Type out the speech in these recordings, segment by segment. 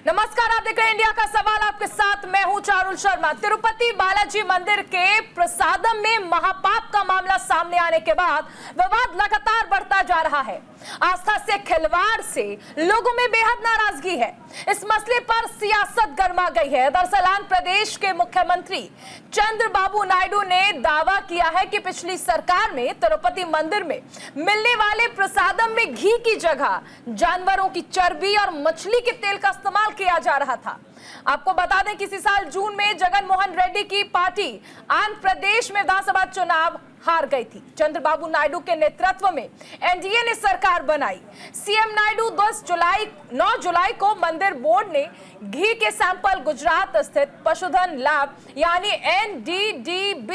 नमस्कार, आप देख रहे हैं इंडिया का सवाल। आपके साथ मैं हूं चारुल शर्मा। तिरुपति बालाजी मंदिर के प्रसादम में महापाप का मामला सामने आने के बाद विवाद लगातार बढ़ता जा रहा है। आस्था से खिलवाड़ से लोगों में बेहद नाराजगी है। इस मसले पर सियासत गर्मा गई है। दरअसल आंध्र प्रदेश के मुख्यमंत्री चंद्रबाबू नायडू ने दावा किया है कि पिछली सरकार में तिरुपति मंदिर में मिलने वाले प्रसादम में घी की जगह जानवरों की चर्बी और मछली के तेल का इस्तेमाल किया जा रहा था। आपको बता दें कि इसी साल जून में जगन मोहन रेड्डी की पार्टी आंध्र प्रदेश में विधानसभा चुनाव हार गई थी। चंद्रबाबू नायडू के नेतृत्व में एनडीए ने सरकार बनाई। सीएम नायडू 9 जुलाई को मंदिर बोर्ड ने घी के सैंपल गुजरात स्थित पशुधन लैब यानी NDDB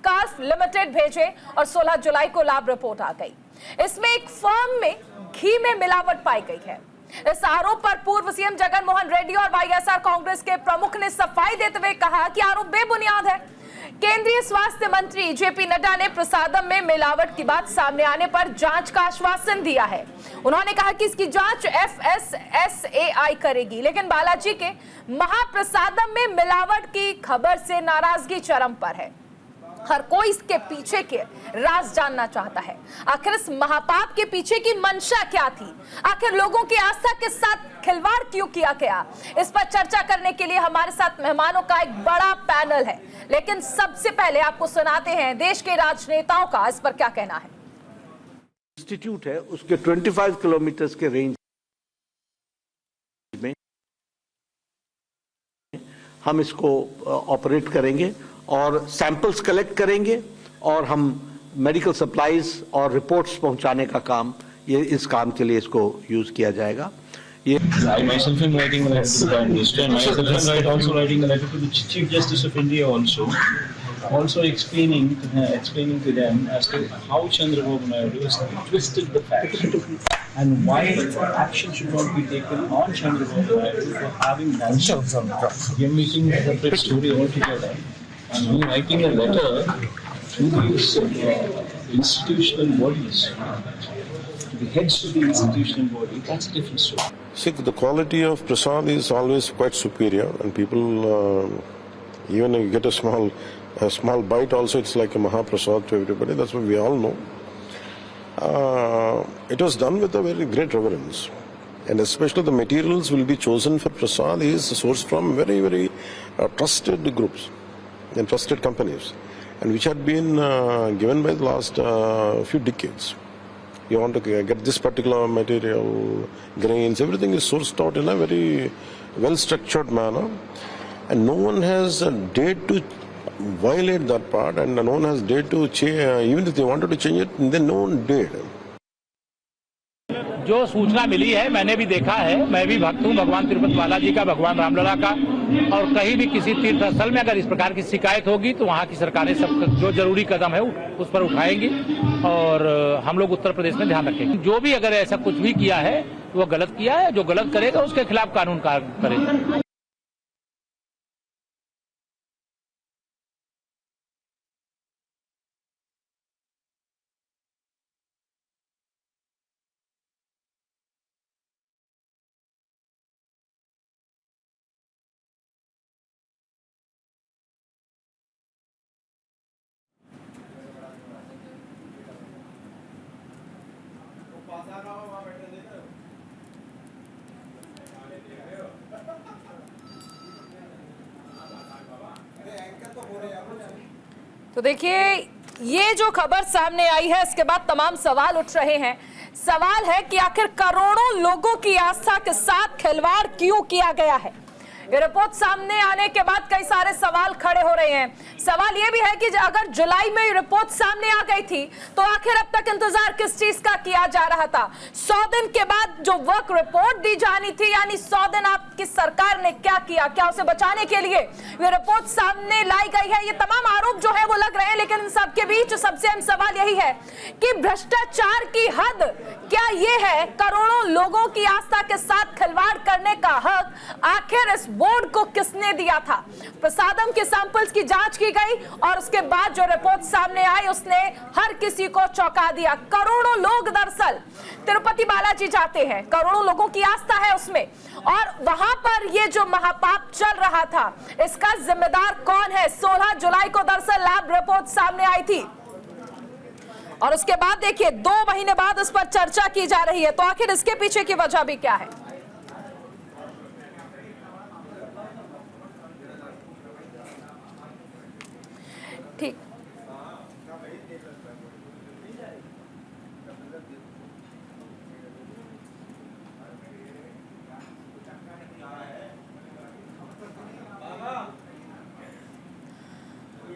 काल्फ लिमिटेड भेजे और 16 जुलाई को लैब रिपोर्ट आ गई। इसमें एक फर्म में घी में मिलावट पाई गई है। इस आरोप पर पूर्व सीएम जगन मोहन रेड्डी और वाईएसआर कांग्रेस के प्रमुख ने सफाई देते हुए कहा कि आरोप बेबुनियाद है। केंद्रीय स्वास्थ्य मंत्री जेपी नड्डा ने प्रसादम में मिलावट की बात सामने आने पर जांच का आश्वासन दिया है। उन्होंने कहा कि इसकी जांच FSSAI करेगी, लेकिन बालाजी के महाप्रसादम में मिलावट की खबर से नाराजगी चरम पर है। हर कोई इसके पीछे के राज जानना चाहता है। आखिर इस महापाप के पीछे की मंशा क्या थी? आखिर लोगों की आस्था के साथ खिलवाड़ क्यों किया गया? इस पर चर्चा करने के लिए हमारे साथ मेहमानों का एक बड़ा पैनल है, लेकिन सबसे पहले आपको सुनाते हैं देश के राजनेताओं का इस पर क्या कहना है। इंस्टीट्यूट है, उसके 25 किलोमीटर के रेंज में हम इसको ऑपरेट करेंगे और सैंपल्स कलेक्ट करेंगे और हम मेडिकल सप्लाईज और रिपोर्ट्स पहुंचाने का काम, ये इस काम के लिए इसको यूज किया जाएगा। ये I myself am writing a letter to the Prime Minister, and myself am also writing a letter to the Chief Justice of India also explaining to them as to how Chandrababu Naidu has twisted the facts and why action should not be taken on Chandrababu Naidu for having done so. We are making a separate story altogether. And we are writing a letter to these institutional bodies, the heads of the institutional body. That's a different story. See, the quality of prasad is always quite superior, and people, even if you get a small bite also, it's like a mahaprasad to everybody. That's what we all know. It was done with a very great reverence, and especially the materials will be chosen for prasad is sourced from very, very trusted groups and trusted companies, and which had been given by the last few decades. You want to get this particular material, grains, everything is sourced out in a very well-structured manner, and no one has dared to violate that part, and no one has dared to change, even if they wanted to change it, then no one dared. जो सूचना मिली है मैंने भी देखा है। मैं भी भक्त हूँ भगवान तिरुपति बालाजी का, भगवान रामलला का, और कहीं भी किसी तीर्थ स्थल में अगर इस प्रकार की शिकायत होगी तो वहाँ की सरकारें सब जो जरूरी कदम है उस पर उठाएंगी, और हम लोग उत्तर प्रदेश में ध्यान रखेंगे। जो भी अगर ऐसा कुछ भी किया है वो गलत किया है, जो गलत करेगा उसके खिलाफ कानून कार्य करेगा। तो देखिए, ये जो खबर सामने आई है इसके बाद तमाम सवाल उठ रहे हैं। सवाल है कि आखिर करोड़ों लोगों की आस्था के साथ खिलवाड़ क्यों किया गया है। ये रिपोर्ट सामने आने के बाद कई सारे सवाल खड़े हो रहे हैं। सवाल ये भी है कि अगर जुलाई में रिपोर्ट सामने आ गई थी तो आखिर अब तक इंतजार किस चीज का किया जा रहा था? 100 दिन के बाद जो वर्क रिपोर्ट दी जानी थी, यानी 100 दिन आपकी सरकार ने क्या किया? क्या उसे बचाने के लिए ये रिपोर्ट सामने लाई गई है? ये तमाम आरोप जो है वो लग रहे हैं, लेकिन इन सबके बीच सबसे अहम सवाल यही है कि भ्रष्टाचार की हद क्या ये है? करोड़ों लोगों की आस्था के साथ खिलवाड़ करने का हक आखिर इस बोर्ड को किसने दिया था। प्रसादम के सैंपल्स की जांच की गई और उसके बाद जो रिपोर्ट सामने आई उसने हर किसी को चौंका दिया। करोड़ों लोग दरअसल तिरुपति बालाजी जाते हैं, करोड़ों लोगों की आस्था है उसमें, और वहां पर ये जो महापाप चल रहा था इसका जिम्मेदार कौन है। 16 जुलाई को दरअसल लैब रिपोर्ट सामने आई थी और उसके बाद देखिए 2 महीने बाद इस पर चर्चा की जा रही है। तो आखिर इसके पीछे की वजह भी क्या है। ठीक,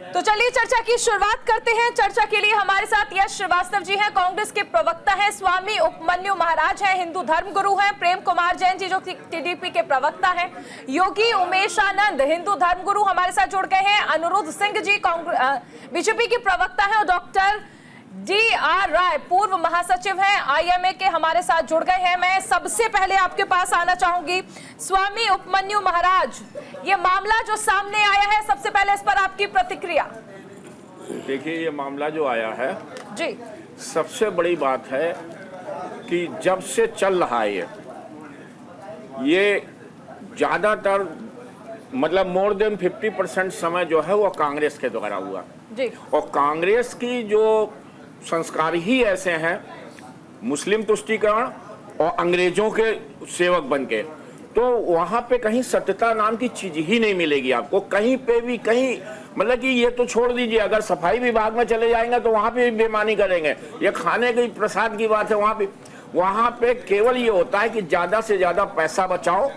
तो चलिए चर्चा की शुरुआत करते हैं। चर्चा के लिए हमारे साथ यश श्रीवास्तव जी हैं, कांग्रेस के प्रवक्ता हैं, स्वामी उपमन्यु महाराज हैं, हिंदू धर्म गुरु हैं, प्रेम कुमार जैन जी जो टीडीपी के प्रवक्ता हैं, योगी उमेशानंद हिंदू धर्म गुरु हमारे साथ जुड़ गए हैं, अनिरुद्ध सिंह जी बीजेपी के प्रवक्ता हैं और डॉक्टर DR राय पूर्व महासचिव हैं IMA के हमारे साथ जुड़ गए हैं। मैं सबसे पहले आपके पास आना चाहूंगी स्वामी उपमन्यु महाराज, ये मामला जो सामने आया है सबसे पहले इस पर आपकी प्रतिक्रिया। देखिए, ये मामला जो आया है जी, सबसे बड़ी बात है कि जब से चल रहा है ये ज्यादातर मतलब मोर देन 50% समय जो है वो कांग्रेस के द्वारा हुआ जी, और कांग्रेस की जो संस्कार ही ऐसे हैं, मुस्लिम तुष्टीकरण और अंग्रेजों के सेवक बनके, तो वहां पे कहीं सत्यता नाम की चीज ही नहीं मिलेगी आपको कहीं पे भी। कहीं मतलब कि ये तो छोड़ दीजिए, अगर सफाई विभाग में चले जाएंगे तो वहां पे भी बेईमानी करेंगे। ये खाने की प्रसाद की बात है, वहां पे केवल ये होता है कि ज्यादा से ज्यादा पैसा बचाओ,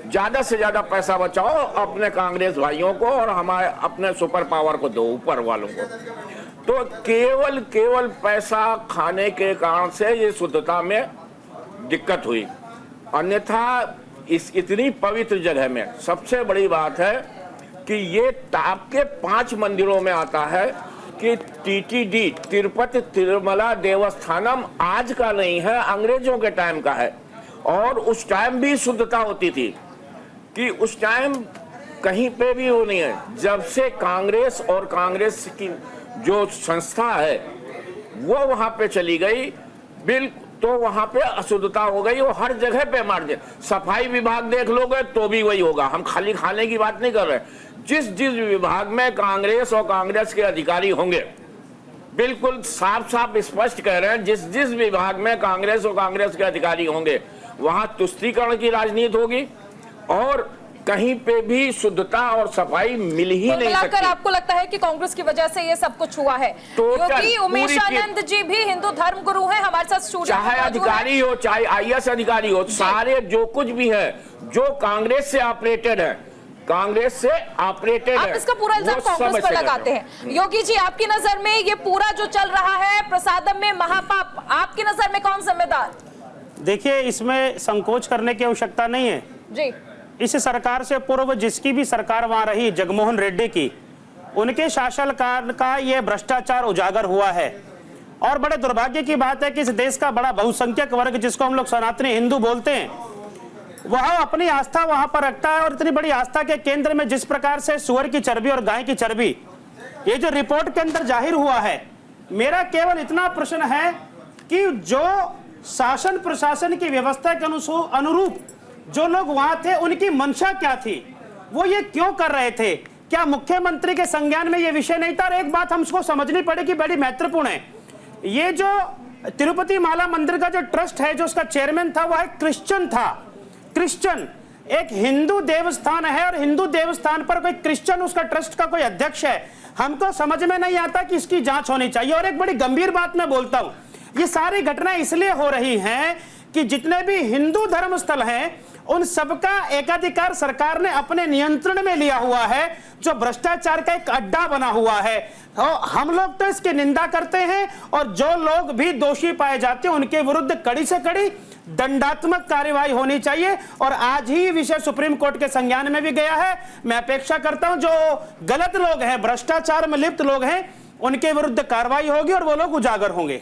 ज्यादा से ज्यादा पैसा बचाओ अपने कांग्रेस भाइयों को और हमारे अपने सुपर पावर को दो, ऊपर वालों को। तो केवल पैसा खाने के कारण से ये शुद्धता में दिक्कत हुई। अन्यथा इस इतनी पवित्र जगह में सबसे बड़ी बात है कि ये टॉप के 5 मंदिरों में आता है कि TTD तिरुपति तिरुमला देवस्थानम आज का नहीं है, अंग्रेजों के टाइम का है। और उस टाइम भी शुद्धता होती थी कि उस टाइम कहीं पे भी वो नहीं है। जब से कांग्रेस और कांग्रेस की जो संस्था है वो वहां पे चली गई तो वहां पे अशुद्धता हो गई। वो हर जगह पे मार दे, सफाई विभाग देख लोगे तो भी वही होगा। हम खाली खाने की बात नहीं कर रहे, जिस विभाग में कांग्रेस और कांग्रेस के अधिकारी होंगे, बिल्कुल साफ साफ स्पष्ट कह रहे हैं, जिस विभाग में कांग्रेस और कांग्रेस के अधिकारी होंगे वहां तुष्टीकरण की राजनीति होगी और कहीं पे भी शुद्धता और सफाई मिल ही नहीं सकती। आपको लगता है कि कांग्रेस की वजह से ये सब कुछ हुआ है। योगी उमेशानंद जी भी हिंदू धर्म गुरु हैं हमारे साथ स्टूडियो, चाहे अधिकारी हो चाहे IAS अधिकारी हो, सारे जो कुछ भी है जो कांग्रेस से ऑपरेटेड है, कांग्रेस से ऑपरेटेड है, आप इसका पूरा इल्जाम कांग्रेस पर लगाते हैं। योगी जी, आपकी नजर में ये पूरा जो चल रहा है प्रसादम में महापाप, आपकी नजर में कौन जिम्मेदार? देखिए, इसमें संकोच करने की आवश्यकता नहीं है जी। इस सरकार से पूर्व जिसकी भी सरकार वहां रही, जगनमोहन रेड्डी की, उनके शासनकाल का यह भ्रष्टाचार उजागर हुआ है। और बड़े दुर्भाग्य की बात है कि इस देश का बड़ा बहुसंख्यक वर्ग, जिसको हम लोग सनातनी हिंदू बोलते हैं, वह अपनी आस्था वहां पर रखता है। और इतनी बड़ी आस्था के केंद्र में जिस प्रकार से सुअर की चर्बी और गाय की चर्बी, ये जो रिपोर्ट के अंदर जाहिर हुआ है, मेरा केवल इतना प्रश्न है कि जो शासन प्रशासन की व्यवस्था के अनुरूप जो लोग वहां थे, उनकी मंशा क्या थी, वो ये क्यों कर रहे थे? क्या मुख्यमंत्री के संज्ञान में ये विषय नहीं था? और एक बात हमको समझनी पड़ेगी, बड़ी महत्वपूर्ण है, ये जो तिरुपति माला मंदिर का जो ट्रस्ट है, जो उसका चेयरमैन था, वह क्रिश्चियन था। क्रिश्चियन एक हिंदू देवस्थान है और हिंदू देवस्थान पर कोई क्रिश्चियन उसका ट्रस्ट का कोई अध्यक्ष है, हमको समझ में नहीं आता कि इसकी जांच होनी चाहिए। और एक बड़ी गंभीर बात मैं बोलता हूं, ये सारी घटनाएं इसलिए हो रही हैं कि जितने भी हिंदू धर्म स्थल हैं उन सबका एकाधिकार सरकार ने अपने नियंत्रण में लिया हुआ है, जो भ्रष्टाचार का एक अड्डा बना हुआ है। तो हम लोग तो इसकी निंदा करते हैं और जो लोग भी दोषी पाए जाते हैं उनके विरुद्ध कड़ी से कड़ी दंडात्मक कार्रवाई होनी चाहिए। और आज ही विषय सुप्रीम कोर्ट के संज्ञान में भी गया है। मैं अपेक्षा करता हूं जो गलत लोग हैं, भ्रष्टाचार में लिप्त लोग हैं, उनके विरुद्ध कार्रवाई होगी और वो लोग उजागर होंगे।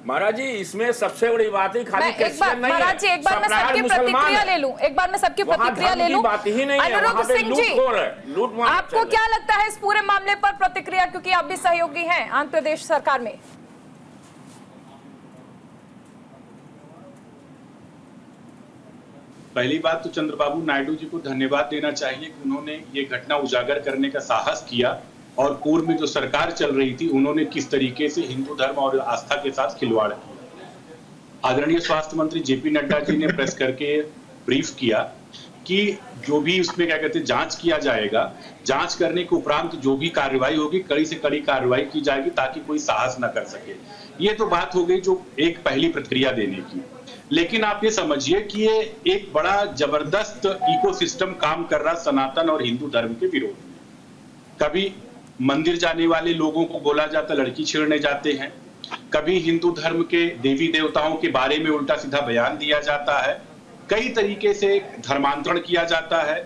महाराज जी इसमें सबसे बड़ी बात है खाली मैं एक बार क्रिश्चियन नहीं महाराज जी है, एक बार मैं सप्लायर सबकी मुसलमान प्रतिक्रिया है। ले लूं, एक बार मैं सबकी वहाँ प्रतिक्रिया धर्म ले की लूं। बात ही नहीं है, अनुरुद्ध वहाँ पे सिंह जी, लूटखोर है, लूटमार आपको चल रही क्या लगता है इस पूरे मामले पर प्रतिक्रिया, क्योंकि आप भी सहयोगी हैं आंध्र प्रदेश सरकार में? पहली बात तो चंद्रबाबू नायडू जी को धन्यवाद देना चाहिए कि उन्होंने ये घटना उजागर करने का साहस किया और पूर्व में जो सरकार चल रही थी उन्होंने किस तरीके से हिंदू धर्म और आस्था के साथ खिलवाड़ किया। आदरणीय स्वास्थ्य मंत्री जेपी नड्डा जी ने प्रेस करके ब्रीफ किया कि जो भी उसमें क्या कहते हैं जांच किया जाएगा, जांच करने के उपरांत जो भी कार्रवाई होगी कड़ी से कड़ी कार्रवाई की जाएगी ताकि कोई साहस न कर सके। ये तो बात हो गई जो एक पहली प्रतिक्रिया देने की, लेकिन आप ये समझिए कि ये एक बड़ा जबरदस्त इकोसिस्टम काम कर रहा सनातन और हिंदू धर्म के विरोध में। कभी मंदिर जाने वाले लोगों को बोला जाता लड़की छेड़ने जाते हैं, कभी हिंदू धर्म के देवी देवताओं के बारे में उल्टा सीधा बयान दिया जाता है, कई तरीके से धर्मांतरण किया जाता है।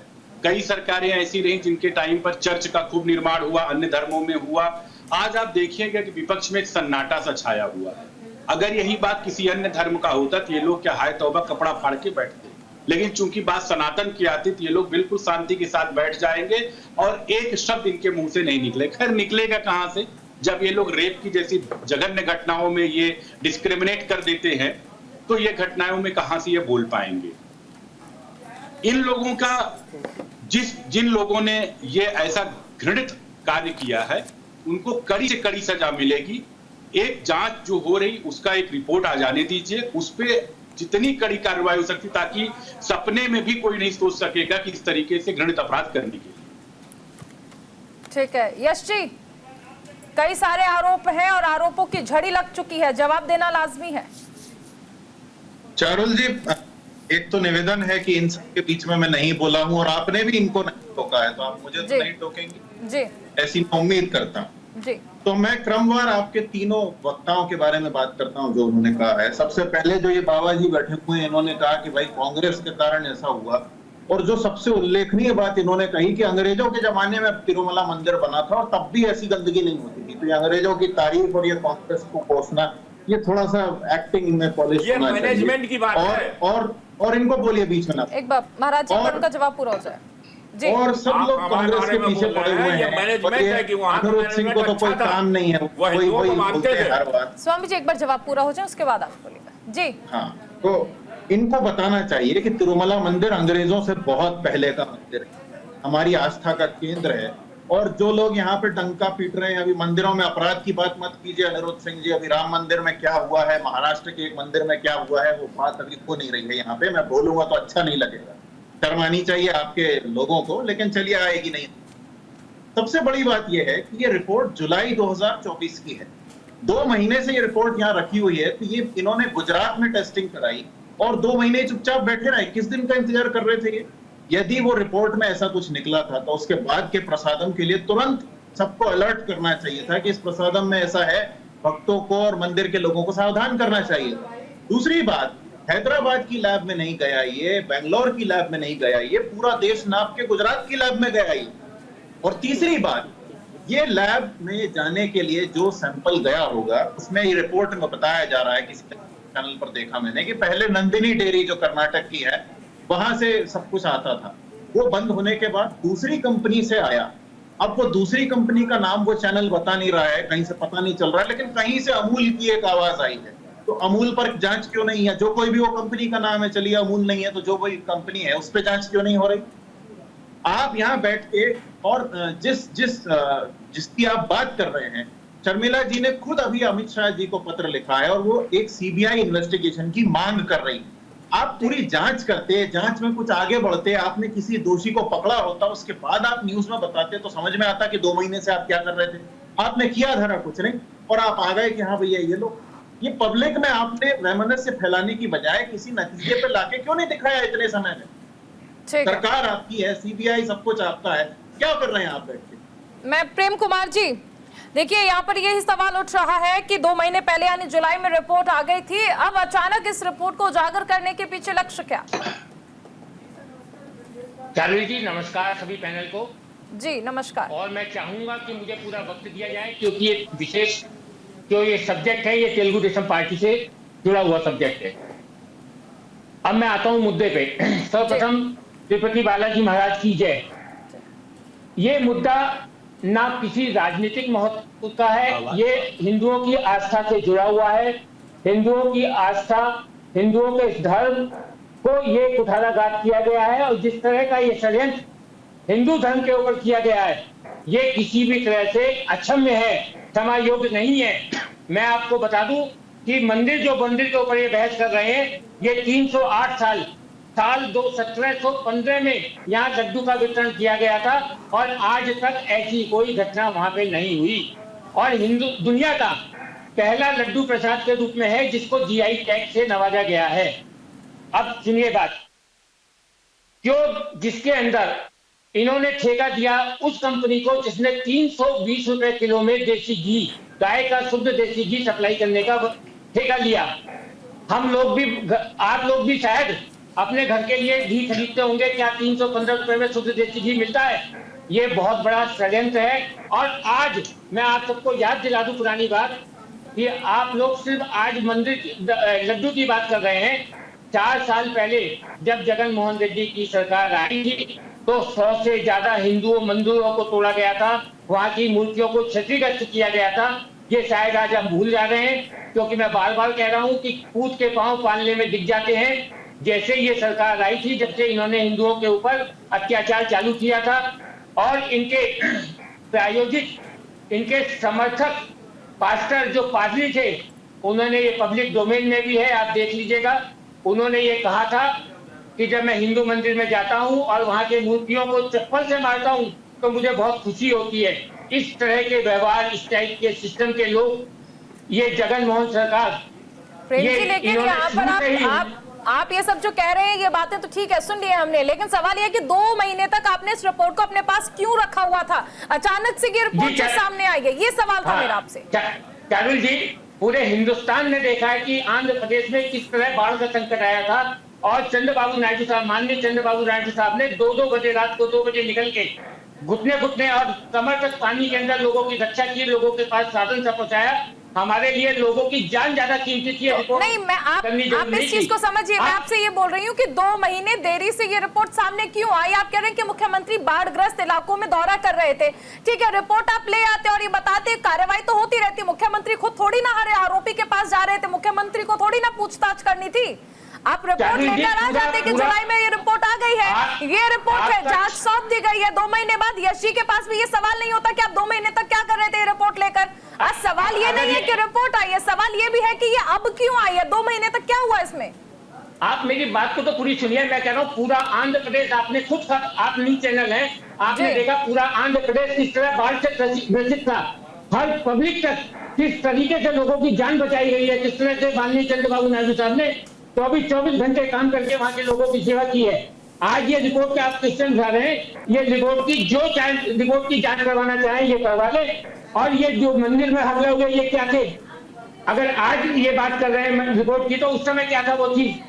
कई सरकारें ऐसी रही जिनके टाइम पर चर्च का खूब निर्माण हुआ, अन्य धर्मों में हुआ। आज आप देखिएगा कि विपक्ष में एक सन्नाटा सा छाया हुआ है। अगर यही बात किसी अन्य धर्म का होता तो ये लोग क्या हाय तौबा कपड़ा फाड़ के बैठते, लेकिन चूंकि बात सनातन की आती तो ये लोग बिल्कुल शांति के साथ बैठ जाएंगे और एक शब्द इनके मुंह से नहीं निकले। खैर निकलेगा कहां से, जब ये लोग रेप की जैसी जघन्य घटनाओं में ये डिस्क्रिमिनेट कर देते हैं तो ये घटनाओं में कहां से ये बोल पाएंगे। इन लोगों का जिन लोगों ने ये ऐसा घृणित कार्य किया है उनको कड़ी से कड़ी सजा मिलेगी। एक जांच जो हो रही उसका एक रिपोर्ट आ जाने दीजिए, उस पे जितनी कड़ी कार्रवाई हो सकती ताकि सपने में भी कोई नहीं सोच सकेगा कि इस तरीके से घृणित अपराध करने के लिए। ठीक है यश जी, कई सारे आरोप हैं और आरोपों की झड़ी लग चुकी है, जवाब देना लाजमी है। चारुल जी, एक तो निवेदन है कि इन सब के बीच में मैं नहीं बोला हूं और आपने भी इनको नहीं टोका है, तो आप मुझे तो नहीं टोकेंगी जी, ऐसी मैं उम्मीद करता हूं। जी, तो मैं क्रमवार आपके तीनों वक्ताओं के बारे में बात करता हूं जो उन्होंने कहा है। सबसे पहले जो ये बाबा जी बैठे हुए हैं, इन्होंने कहा कि भाई कांग्रेस के कारण ऐसा हुआ, और जो सबसे उल्लेखनीय बात इन्होंने कही कि अंग्रेजों के जमाने में तिरुमला मंदिर बना था और तब भी ऐसी गंदगी नहीं होती थी। तो ये अंग्रेजों की तारीफ और ये कांग्रेस को कोसना, ये थोड़ा सा एक्टिंग में पॉलिश होना चाहिए। मैनेजमेंट की बात है। और इनको बोलिए बीच में ना। एक बार महाराज जी उनका जवाब पूरा हो जाए जी। और सब लोग कांग्रेस के पीछे पड़े हुए हैं। अनुरोध सिंह को तो कोई काम नहीं है, वही बोलते हैं हर बार। स्वामी जी एक बार जवाब पूरा हो जाए उसके बाद आप बोलिएगा जी। हाँ, तो इनको बताना चाहिए कि तिरुमला मंदिर अंग्रेजों से बहुत पहले का मंदिर है, हमारी आस्था का केंद्र है। और जो लोग यहाँ पे डंका पीट रहे हैं, अभी मंदिरों में अपराध की बात मत कीजिए अनुरोध सिंह जी। अभी राम मंदिर में क्या हुआ है, महाराष्ट्र के एक मंदिर में क्या हुआ है, वो बात अभी हो नहीं रही है यहाँ पे। मैं बोलूंगा तो अच्छा नहीं लगेगा, शर्म आनी चाहिए आपके लोगों को, लेकिन चलिए आएगी नहीं। सबसे बड़ी बात यह है कि ये रिपोर्ट जुलाई 2024 की है, 2 महीने से ये रिपोर्ट यहाँ रखी हुई है। तो ये इन्होंने गुजरात में टेस्टिंग कराई और 2 महीने चुपचाप बैठे रहे, 21 दिन का इंतजार कर रहे थे ये। यदि वो रिपोर्ट में ऐसा कुछ निकला था तो उसके बाद के प्रसादम के लिए तुरंत सबको अलर्ट करना चाहिए था कि इस प्रसादम में ऐसा है, भक्तों को और मंदिर के लोगों को सावधान करना चाहिए। दूसरी बात, हैदराबाद की लैब में नहीं गया ये, बेंगलोर की लैब में नहीं गया ये, पूरा देश नाप के गुजरात की लैब में गया ये। और तीसरी बात, ये लैब में जाने के लिए जो सैंपल गया होगा उसमें ये रिपोर्ट में बताया जा रहा है, किसी चैनल पर देखा मैंने, कि पहले नंदिनी डेयरी जो कर्नाटक की है वहां से सब कुछ आता था, वो बंद होने के बाद दूसरी कंपनी से आया। अब वो दूसरी कंपनी का नाम वो चैनल बता नहीं रहा है, कहीं से पता नहीं चल रहा है, लेकिन कहीं से अमूल की एक आवाज आई है। तो अमूल पर जांच क्यों नहीं है? जो कोई भी वो कंपनी का नाम है, चलिए अमूल नहीं है तो जो कोई कंपनी है उस पर जांच क्यों नहीं हो रही? आप यहाँ बैठ के और जिसकी आप बात कर रहे हैं, शर्मिला जी ने खुद अभी अमित शाह जी को पत्र लिखा है और वो एक सीबीआई इन्वेस्टिगेशन की मांग कर रही है। आप पूरी जांच करते, जांच में कुछ आगे बढ़ते, आपने किसी दोषी को पकड़ा होता, उसके बाद आप न्यूज में बताते तो समझ में आता कि 2 महीने से आप क्या कर रहे थे। आपने किया धरा कुछ नहीं और आप आ गए कि हाँ भैया ये लो। ये पब्लिक में आपने वैमनस्य फैलाने की बजाय किसी नतीजे पे लाके क्यों नहीं दिखाया इतने समय में? सरकार आपकी है, सीबीआई सब कुछ आपका है, क्या कर रहे हैं आप बैठ के? मैं प्रेम कुमार जी, देखिए यहाँ पर यही सवाल उठ रहा है कि 2 महीने पहले यानी जुलाई में रिपोर्ट आ गई थी, अब अचानक इस रिपोर्ट को उजागर करने के पीछे लक्ष्य क्या? चारुल जी नमस्कार सभी पैनल को। जी नमस्कार। और मैं चाहूंगा कि मुझे पूरा वक्त दिया जाए क्योंकि एक विशेष जो ये सब्जेक्ट है ये तेलुगु देशम पार्टी से जुड़ा हुआ सब्जेक्ट है। अब मैं आता हूं मुद्दे पे। सर्वप्रथम तिरुपति बालाजी महाराज की जय। ये मुद्दा ना किसी राजनीतिक महत्व का है, ये हिंदुओं की आस्था से जुड़ा हुआ है। हिंदुओं की आस्था, हिंदुओं के इस धर्म को ये कुठाराघात किया गया है, और जिस तरह का ये षड्यंत्र हिंदू धर्म के ऊपर किया गया है ये किसी भी तरह से अक्षम्य है, क्षमा योग्य नहीं है। मैं आपको बता दूं कि मंदिर के ऊपर ये बहस कर रहे हैं, ये 308 साल 1715 में यहाँ लड्डू का वितरण किया गया था, और आज तक ऐसी कोई घटना वहां पे नहीं हुई। और हिंदू दुनिया का पहला लड्डू प्रसाद के रूप में है जिसको जीआई टैग से नवाजा गया है। अब सुनिए बात, क्यों जिसके अंदर इन्होंने ठेका दिया उस कंपनी को जिसने 320 रुपए किलो में देसी घी, गाय का शुद्ध देसी घी सप्लाई करने का ठेका लिया। हम लोग भी, आप लोग भी शायद अपने घर के लिए घी खरीदते होंगे, क्या 315 रुपए में शुद्ध देसी घी मिलता है? ये बहुत बड़ा षड्यंत्र है। और आज मैं आप सबको याद दिला दूं पुरानी बात कि आप लोग सिर्फ आज मंदिर लड्डू की बात कर रहे हैं। 4 साल पहले जब जगन मोहन रेड्डी की सरकार आई थी तो 100 से ज्यादा हिंदू मंदिरों को तोड़ा गया था, वहां की मूर्तियों को क्षतिग्रस्त किया गया था। ये शायद आज हम भूल जा रहे हैं, क्योंकि मैं बार बार कह रहा हूं कि कूद के पांव पालने में दिख जाते हैं। जैसे ये सरकार आई थी, जब से इन्होंने हिंदुओं के ऊपर अत्याचार चालू किया था, और इनके प्रायोजित, इनके समर्थक पास्टर जो पादरी थे, उन्होंने ये पब्लिक डोमेन में भी है, आप देख लीजिएगा, उन्होंने ये कहा था कि जब मैं हिंदू मंदिर में जाता हूं और वहां के मूर्तियों को चप्पल से मारता हूं तो मुझे बहुत खुशी होती है। इस तरह के व्यवहार, इस टाइप के सिस्टम के लोग, ये जगन मोहन सरकार, प्रेम जी, लेकिन यहाँ पर आप ये सब जो कह रहे हैं ये बातें तो ठीक है, सुन लिए हमने, लेकिन सवाल ये कि 2 महीने तक आपने इस रिपोर्ट को अपने पास क्यों रखा हुआ था? अचानक से ये रिपोर्ट सामने आई है, ये सवाल था मेरा आपसे। चारुल जी, पूरे हिंदुस्तान ने देखा है कि आंध्र प्रदेश में किस तरह बाढ़ का संकट आया था, और चंद्रबाबू नायडू साहब, माननीय चंद्रबाबू नायडू साहब ने 2-2 बजे, रात को 2 बजे निकल के घुटने और कमर तक पानी के अंदर लोगों की रक्षा की, लोगों के पास साधन सा पहुंचाया। हमारे लिए लोगों की जान ज्यादा कीमती थी। तो नहीं, मैं आप इस चीज को समझिए, मैं आपसे ये बोल रही हूँ कि 2 महीने देरी से ये रिपोर्ट सामने क्यों आई? आप कह रहे हैं कि मुख्यमंत्री बाढ़ग्रस्त इलाकों में दौरा कर रहे थे, ठीक है, रिपोर्ट आप ले आते और ये बताते, कार्रवाई तो होती रहती। मुख्यमंत्री खुद थोड़ी ना हर आरोपी के पास जा रहे थे, मुख्यमंत्री को थोड़ी ना पूछताछ करनी थी। आप रिपोर्ट लेकर आ जाते कि जुलाई में ये रिपोर्ट आ गई है, ये रिपोर्ट है, जांच सौंप दी गई है। 2 महीने बाद यश जी के पास भी ये सवाल नहीं होता कि आप 2 महीने तक क्या कर रहे थे ये रिपोर्ट लेकर। आज सवाल ये नहीं है कि रिपोर्ट आई है, सवाल ये भी है कि ये अब क्यों आई है, 2 महीने तक क्या हुआ इसमें? आप मेरी बात को तो पूरी सुनिए। मैं कह रहा हूँ पूरा आंध्र प्रदेश, आपने खुद, आप न्यूज चैनल है, आपने देखा पूरा आंध्र प्रदेश किस तरह बाढ़ से ग्रसित था। हर पब्लिक तक किस तरीके से लोगों की जान बचाई गई है, किस तरह से माननीय चंद्रबाबू नायडू साहब ने 24 घंटे काम करके वहां के लोगों की सेवा की है। आज ये रिपोर्ट के आप क्वेश्चन उठा रहे हैं, ये रिपोर्ट की रिपोर्ट की जांच करवाना चाहें ये करवा ले। और ये जो मंदिर में हमले हुए ये क्या थे? अगर आज ये बात कर रहे हैं रिपोर्ट की, तो उस समय क्या था वो चीज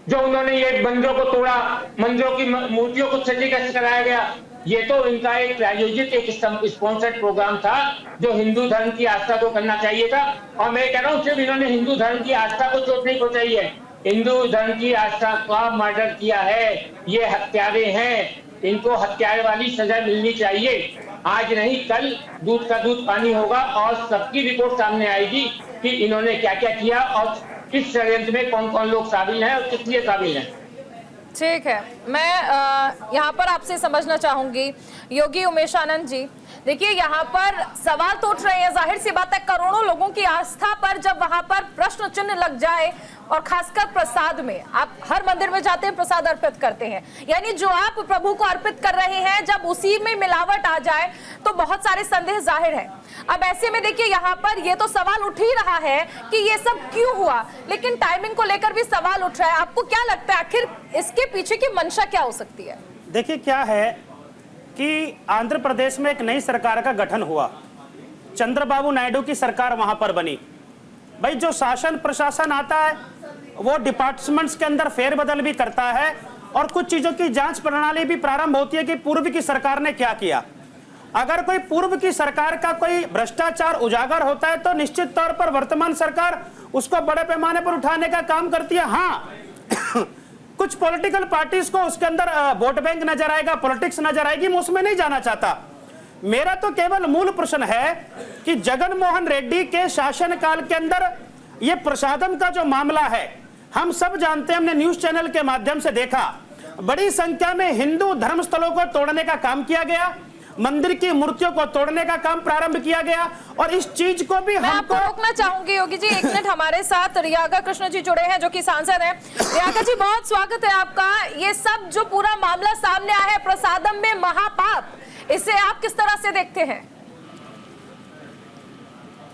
जो उन्होंने ये मंदिरों को तोड़ा, मंदिरों की मूर्तियों को क्षतिग्रस्त कराया गया? ये तो इनका एक प्रायोजित, एक स्पॉन्सर्ड प्रोग्राम था जो हिंदू धर्म की आस्था को करना चाहिए था। और मैं कह रहा हूँ सिर्फ इन्होंने हिंदू धर्म की आस्था को चोट नहीं पहुंचाई है, हिंदू धर्म की आस्था का मर्डर किया है। ये हत्यारे हैं, इनको हत्यारे वाली सजा मिलनी चाहिए। आज नहीं कल दूध का दूध पानी होगा और सबकी रिपोर्ट सामने आएगी कि इन्होंने क्या क्या किया और इस षड्यंत्र में कौन कौन लोग शामिल हैं और किस लिए शामिल हैं। ठीक है, मैं यहाँ पर आपसे समझना चाहूंगी योगी उमेश आनंद जी, देखिए यहाँ पर सवाल तो उठ रहे हैं, जाहिर सी बात है करोड़ों लोगों की आस्था पर जब वहां पर प्रश्न चिन्ह लग जाए, और खासकर प्रसाद में, आप हर मंदिर में जाते हैं प्रसाद अर्पित करते हैं, यानी जो आप प्रभु को अर्पित कर रहे हैं जब उसी में मिलावट आ जाए तो बहुत सारे संदेह जाहिर है। अब ऐसे में देखिए यहाँ पर ये तो सवाल उठ ही रहा है कि ये सब क्यों हुआ, लेकिन टाइमिंग को लेकर भी सवाल उठ रहा है। आपको क्या लगता है आखिर इसके पीछे की मंशा क्या हो सकती है? देखिए क्या है कि आंध्र प्रदेश में एक नई सरकार का गठन हुआ, चंद्रबाबू नायडू की सरकार वहां पर बनी। भाई जो शासन प्रशासन आता है वो डिपार्टमेंट्स के अंदर फेरबदल भी करता है और कुछ चीजों की जांच प्रणाली भी प्रारंभ होती है कि पूर्व की सरकार ने क्या किया। अगर कोई पूर्व की सरकार का कोई भ्रष्टाचार उजागर होता है तो निश्चित तौर पर वर्तमान सरकार उसको बड़े पैमाने पर उठाने का काम करती है। हाँ कुछ पॉलिटिकल पार्टीज को उसके अंदर वोट बैंक नजर आएगा, पॉलिटिक्स नजर आएगी, मैं उसमें नहीं जाना चाहता। मेरा तो केवल मूल प्रश्न है कि जगन मोहन रेड्डी के शासनकाल के अंदर यह प्रसादम का जो मामला है, हम सब जानते हैं, हमने न्यूज चैनल के माध्यम से देखा, बड़ी संख्या में हिंदू धर्मस्थलों को तोड़ने का काम किया गया, मंदिर की मूर्तियों को तोड़ने का काम प्रारंभ किया गया, और इस चीज को भी मैं आपको रोकना चाहूंगी योगी जी, एक मिनट। हमारे साथ रियागा कृष्ण जी जुड़े हैं जो कि सांसद हैं। रियागा जी, बहुत स्वागत है आपका। ये सब जो पूरा मामला सामने आया है प्रसादम में महापाप, इसे आप किस तरह से देखते हैं?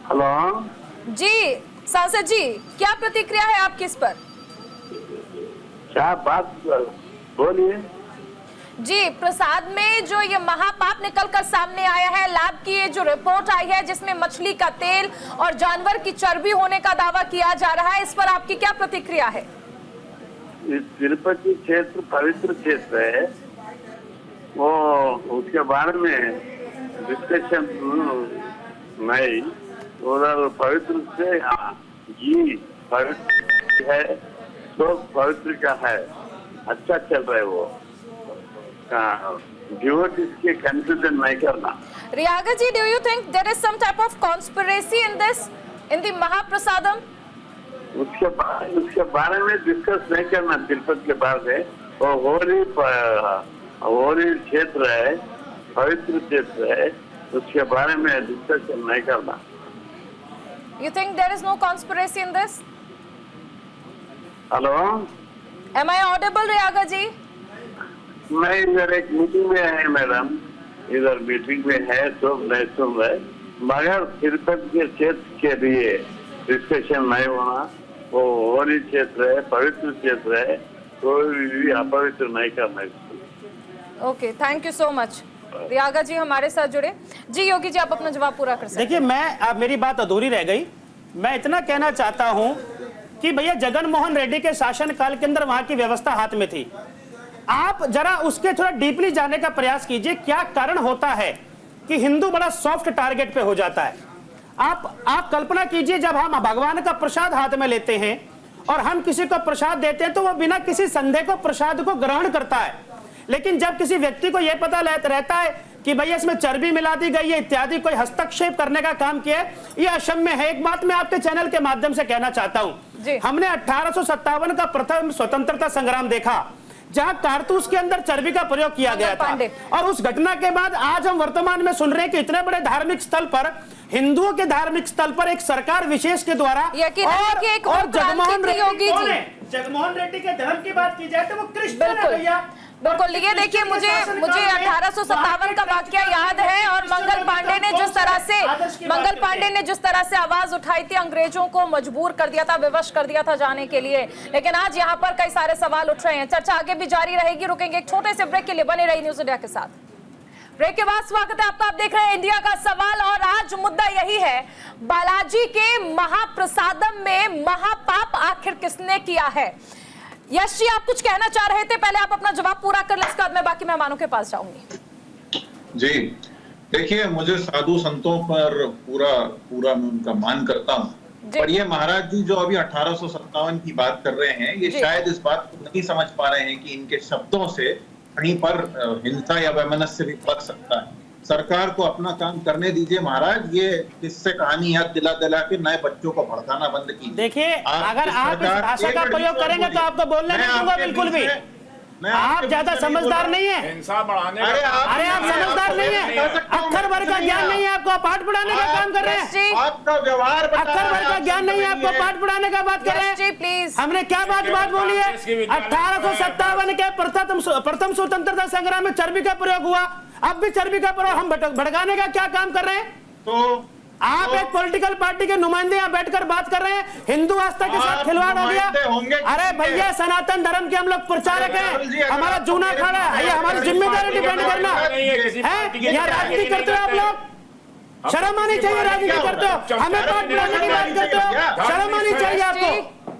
हेलो जी सांसद जी, क्या प्रतिक्रिया है आपकी इस पर? क्या बात बोलिए। जी, प्रसाद में जो ये महापाप निकल कर सामने आया है, लैब की ये जो रिपोर्ट आई है जिसमें मछली का तेल और जानवर की चर्बी होने का दावा किया जा रहा है, इस पर आपकी क्या प्रतिक्रिया है? इस तिरुपति क्षेत्र पवित्र क्षेत्र है, वो उसके बारे में डिस्कशन नहीं, उधर पवित्र से घी पवित्र है, तो पवित्र का है, अच्छा चल रहा है वो। डिवोटीज के कंफ्यूजन नहीं करना। Riyaga ji, do you think there is some type of conspiracy in this, in the Mahaprasadam? उसके बारे में डिस्कस नहीं करना तिरुपति के बारे में। वो होली क्षेत्र है, पवित्र क्षेत्र है, उसके बारे में डिस्कशन नहीं करना। You think there is no conspiracy in this? Hello, Am I audible, Riyaga ji? मैं इधर एक मीटिंग में है मैडम, इधर मीटिंग में है तो नहीं सुन रहे, मगर तिरुपति के क्षेत्र के लिए डिस्कशन नहीं होना। वो होली क्षेत्र है, पवित्र क्षेत्र है, कोई भी अपवित्र नहीं करना इसको। Okay, thank you so much. रियागा जी हमारे साथ जुड़े। जी योगी जी, आप अपना जवाब पूरा कर सकते हैं। देखिए, अब मेरी बात अधूरी रह गई। मैं इतना कहना चाहता हूं कि भैया जगन मोहन रेड्डी के शासनकाल के अंदर वहां की व्यवस्था हाथ में थी। आप जरा उसके थोड़ा डीपली जाने का प्रयास कीजिए, क्या कारण होता है कि हिंदू बड़ा सॉफ्ट टारगेट पे हो जाता है। आप कल्पना कीजिए, जब हम भगवान का प्रसाद हाथ में लेते हैं और हम किसी को प्रसाद देते हैं तो वो बिना किसी संदेह को प्रसाद को ग्रहण करता है, लेकिन जब किसी व्यक्ति को यह पता रहता है कि भैया इसमें चर्बी मिला दी गई है इत्यादि, कोई हस्तक्षेप करने का काम किया है, ये अक्षम्य है। एक बात मैं आपके चैनल के माध्यम से कहना चाहता हूं, हमने 1857 का प्रथम स्वतंत्रता संग्राम देखा जहां कारतूस के अंदर चर्बी का प्रयोग किया गया था, और उस घटना के बाद आज हम वर्तमान में सुन रहे हैं कि इतने बड़े धार्मिक स्थल पर, हिंदुओं के धार्मिक स्थल पर एक सरकार विशेष के द्वारा और जगमोहन रेड्डी के धर्म की बात की जाए तो वो क्रिश्चियन है भैया। बिल्कुल, ये देखिए, मुझे 1857 का वाकया याद है, और मंगल पांडे ने जिस तरह से आवाज उठाई थी, अंग्रेजों को मजबूर कर दिया था, विवश कर दिया था जाने के लिए। लेकिन आज यहाँ पर कई सारे सवाल उठ रहे हैं। चर्चा आगे भी जारी रहेगी, रुकेंगे एक छोटे से ब्रेक के लिए। बने रही न्यूज इंडिया के साथ। ब्रेक के बाद स्वागत है आपका, आप देख रहे हैं इंडिया का सवाल, और आज मुद्दा यही है, बालाजी के महाप्रसादम में महापाप आखिर किसने किया है। यश जी, आप कुछ कहना चाह रहे थे, पहले आप अपना जवाब पूरा कर लें, इसके बाद मैं बाकी मेहमानों के पास जाऊंगी। जी देखिए, मुझे साधु संतों पर पूरा मैं उनका मान करता हूँ, पर ये महाराज जी जो अभी 1857 की बात कर रहे हैं, ये शायद इस बात को नहीं समझ पा रहे हैं कि इनके शब्दों से कहीं पर हिंसा या वैमनस्य भी पक सकता है। सरकार को अपना काम करने दीजिए महाराज, ये किससे कहानी याद दिला के नए बच्चों को भड़काना बंद कीजिए। देखिए, अगर आप इस भाषा का प्रयोग करेंगे तो आपको बोलने नहीं दूंगा बिल्कुल भी। आप ज्यादा समझदार नहीं है। हिंसा बढ़ाने, अरे आप समझदार नहीं है, अक्षर भर का ज्ञान नहीं है आपको, पाठ पढ़ाने का काम कर रहे हैं। आपका व्यवहार अक्षर भर का ज्ञान नहीं है आपको, पाठ पढ़ाने का बात कर रहे हैं। प्लीज, हमने क्या बात बोली है? 1857 के प्रथम स्वतंत्रता संग्राम में चर्बी का प्रयोग हुआ, अब भी चर्बी का प्रयोग, हम भड़काने का क्या काम कर रहे हैं? तो आप एक पॉलिटिकल पार्टी के नुमाइंदे यहाँ बैठकर बात कर रहे हैं, हिंदू आस्था के साथ खिलवाड़ हो गया। अरे भैया, सनातन धर्म के हम लोग प्रचारक हैं, हमारा जूना खाड़ा है, ये हमारी जिम्मेदारी डिपेंड करना है। यहाँ राजनीति करते हो आप लोग, शर्म आनी चाहिए। राजनीति करते हो, हमें पाठ पढ़ाने की बात करते हो, शर्म आनी चाहिए आपको।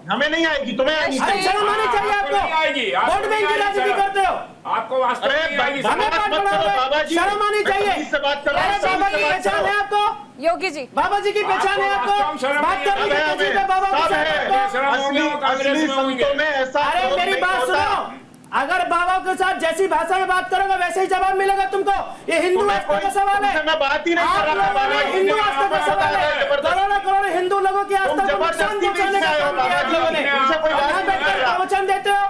हमें नहीं आएगी, तुम्हें आएगी। अरे शर्म आनी चाहिए आपको, वोट बैंक की राजनीति करते हो, आपको वास्तव में नहीं आएगी। हमें बात बढ़ाओ, शर्म आनी चाहिए। से बात करो। अरे बाबा की पहचान है आपको, योगी जी, बाबा जी की पहचान है आपको, बात करने की तेजी पे बाबा की पहचान है आपको। असली संतों में ऐसा। अरे मेरी बात सुनो, अगर बाबा के साथ जैसी भाषा में बात करोगे वैसे ही जवाब मिलेगा तुमको। ये हिंदू आस्था का सवाल है, मैं बात ही नहीं आप कर रहा। लोगों ने हिंदू आस्था का सवाल है, करोड़ों करोड़ हिंदू लोगों की आस्था को नुकसान पहुंचाने का काम किया आप लोगों ने। यहाँ बैठकर प्रवचन देते हो,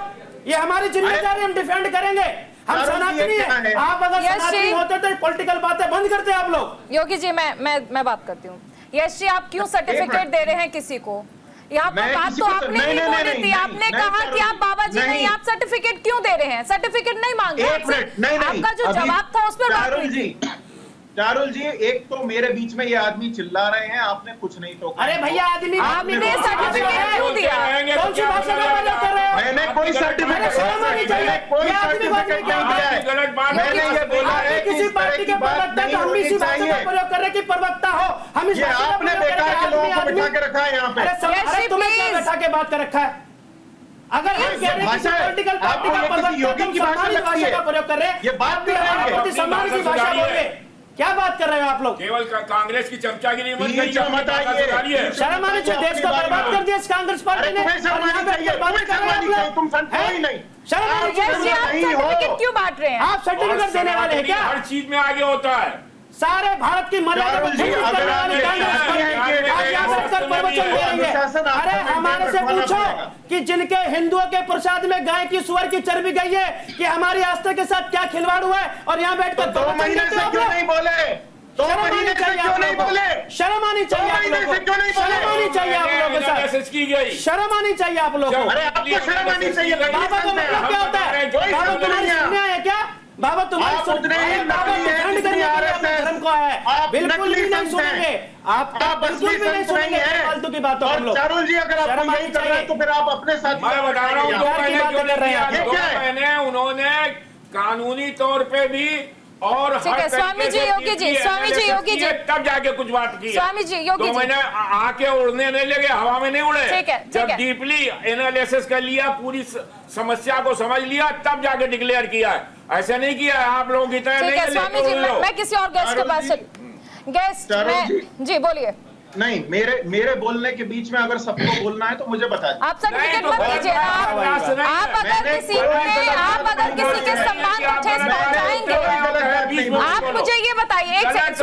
ये हमारी जिम्मेदारी, हम डिफेंड करेंगे। हम सनातनी है, आप अगर सनातनी होते तो पॉलिटिकल बातें बंद करते आप लोग। योगी जी मैं बात करती हूँ। यश जी, आप क्यों सर्टिफिकेट दे रहे हैं किसी को? यहाँ पर बात तो आपने नहीं बोली थी, आपने कहा कि आप बाबा जी नहीं, आप सर्टिफिकेट क्यों दे रहे हैं? सर्टिफिकेट नहीं मांग रहे, आपका जो जवाब था उस पर बात हुई थी। चारुल जी, एक तो मेरे बीच में ये आदमी चिल्ला रहे हैं, आपने कुछ नहीं टोका। अरे भैया, आदमी आपने सर्टिफिकेट क्यों दिया? कौन सी भाषा का प्रयोग कर रहे हो? मैंने कोई सर्टिफिकेट गलत बात मैंने ये बोला है किसी पार्टी के प्रवक्ता तो हम भी इसी भाषा का प्रयोग कर रहे कि प्रवक्ता हो, हम इस भाषा का आपने प्रयोग बेकार के लोगों को बिठा के रखा है यहाँ पे। अरे तुम्हें क्या बैठा के बात कर रखा है? अगर हम कह रहे हैं किसी पॉलिटिकल पार्टी का प्रवक्ता योगी की भाषा का प्रयोग कर रहे हैं, ये बात भी है, सम्मान की भाषा बोल रहे, क्या बात कर रहे हो आप लोग? केवल कांग्रेस की चमचागिरी मत करिए, शर्म आनी चाहिए, देश को बर्बाद कर दिया इस कांग्रेस पार्टी ने। शर्म आनी चाहिए, तुम संत ही नहीं। शर्म आनी चाहिए। आप सर्टिफिकेट क्यों बांट रहे हैं? आप सर्टिफिकेट देने वाले हैं क्या? हर चीज में आगे होता है। सारे भारत की मर्यादा को खंडित करने वाले कांग्रेस पार्टी आज यहाँ बैठकर प्रवचन देंगे। अरे हमारे से पूछो कि जिनके हिंदुओं के प्रसाद में गाय की सुअर की चर्बी गई है कि हमारी आस्था के साथ क्या खिलवाड़ हुआ है, और यहाँ बैठकर 2 महीने से क्यों नहीं बोले? 2 महीने से क्यों नहीं बोले? शर्म आनी चाहिए आप लोगों को, शर्म आनी चाहिए आप लोगों के साथ, की गई शर्म आनी चाहिए आप लोगों को। अरे आपको शर्म आनी चाहिए। बाबा को मतलब क्या होता है? बाबा तुम्हारी सुनने है क्या? बाबा तुम्हारी धर्म को है, बिल्कुल भी नहीं सुनेंगे, आप बिल्कुल भी नहीं सुनेंगे फालतू की बातों हम लोग। चारुल जी, अगर आप यही कर रहे हैं तो फिर आप अपने साथ मैं बता रहा हूँ, 2 महीने क्यों नहीं किया? ये 2 क्या है? महीने उन्होंने कानूनी तौर पे भी और ठीक है, स्वामी जी, योगी जी, स्वामी जी, योगी जी, तब जाके कुछ बात की। स्वामी जी, योगी 2 जी, महीने आके उड़ने नहीं लगे, हवा में नहीं उड़े। ठीक है, जब डीपली एनालिसिस कर लिया, पूरी समस्या को समझ लिया, तब जाके डिक्लेयर किया है। ऐसे नहीं किया है आप लोगों की तरह। ठीक है स्वामी जी, मैं किसी और गेस्ट के पास जी बोलिए। नहीं, मेरे बोलने के बीच में अगर सबको बोलना है तो मुझे बता दीजिए। आप सर्टिफिकेट मत दीजिए। आप अगर किसी के सम्मान को ठेस पहुंचाएंगे, आप मुझे ये बताइए, एक सेकंड,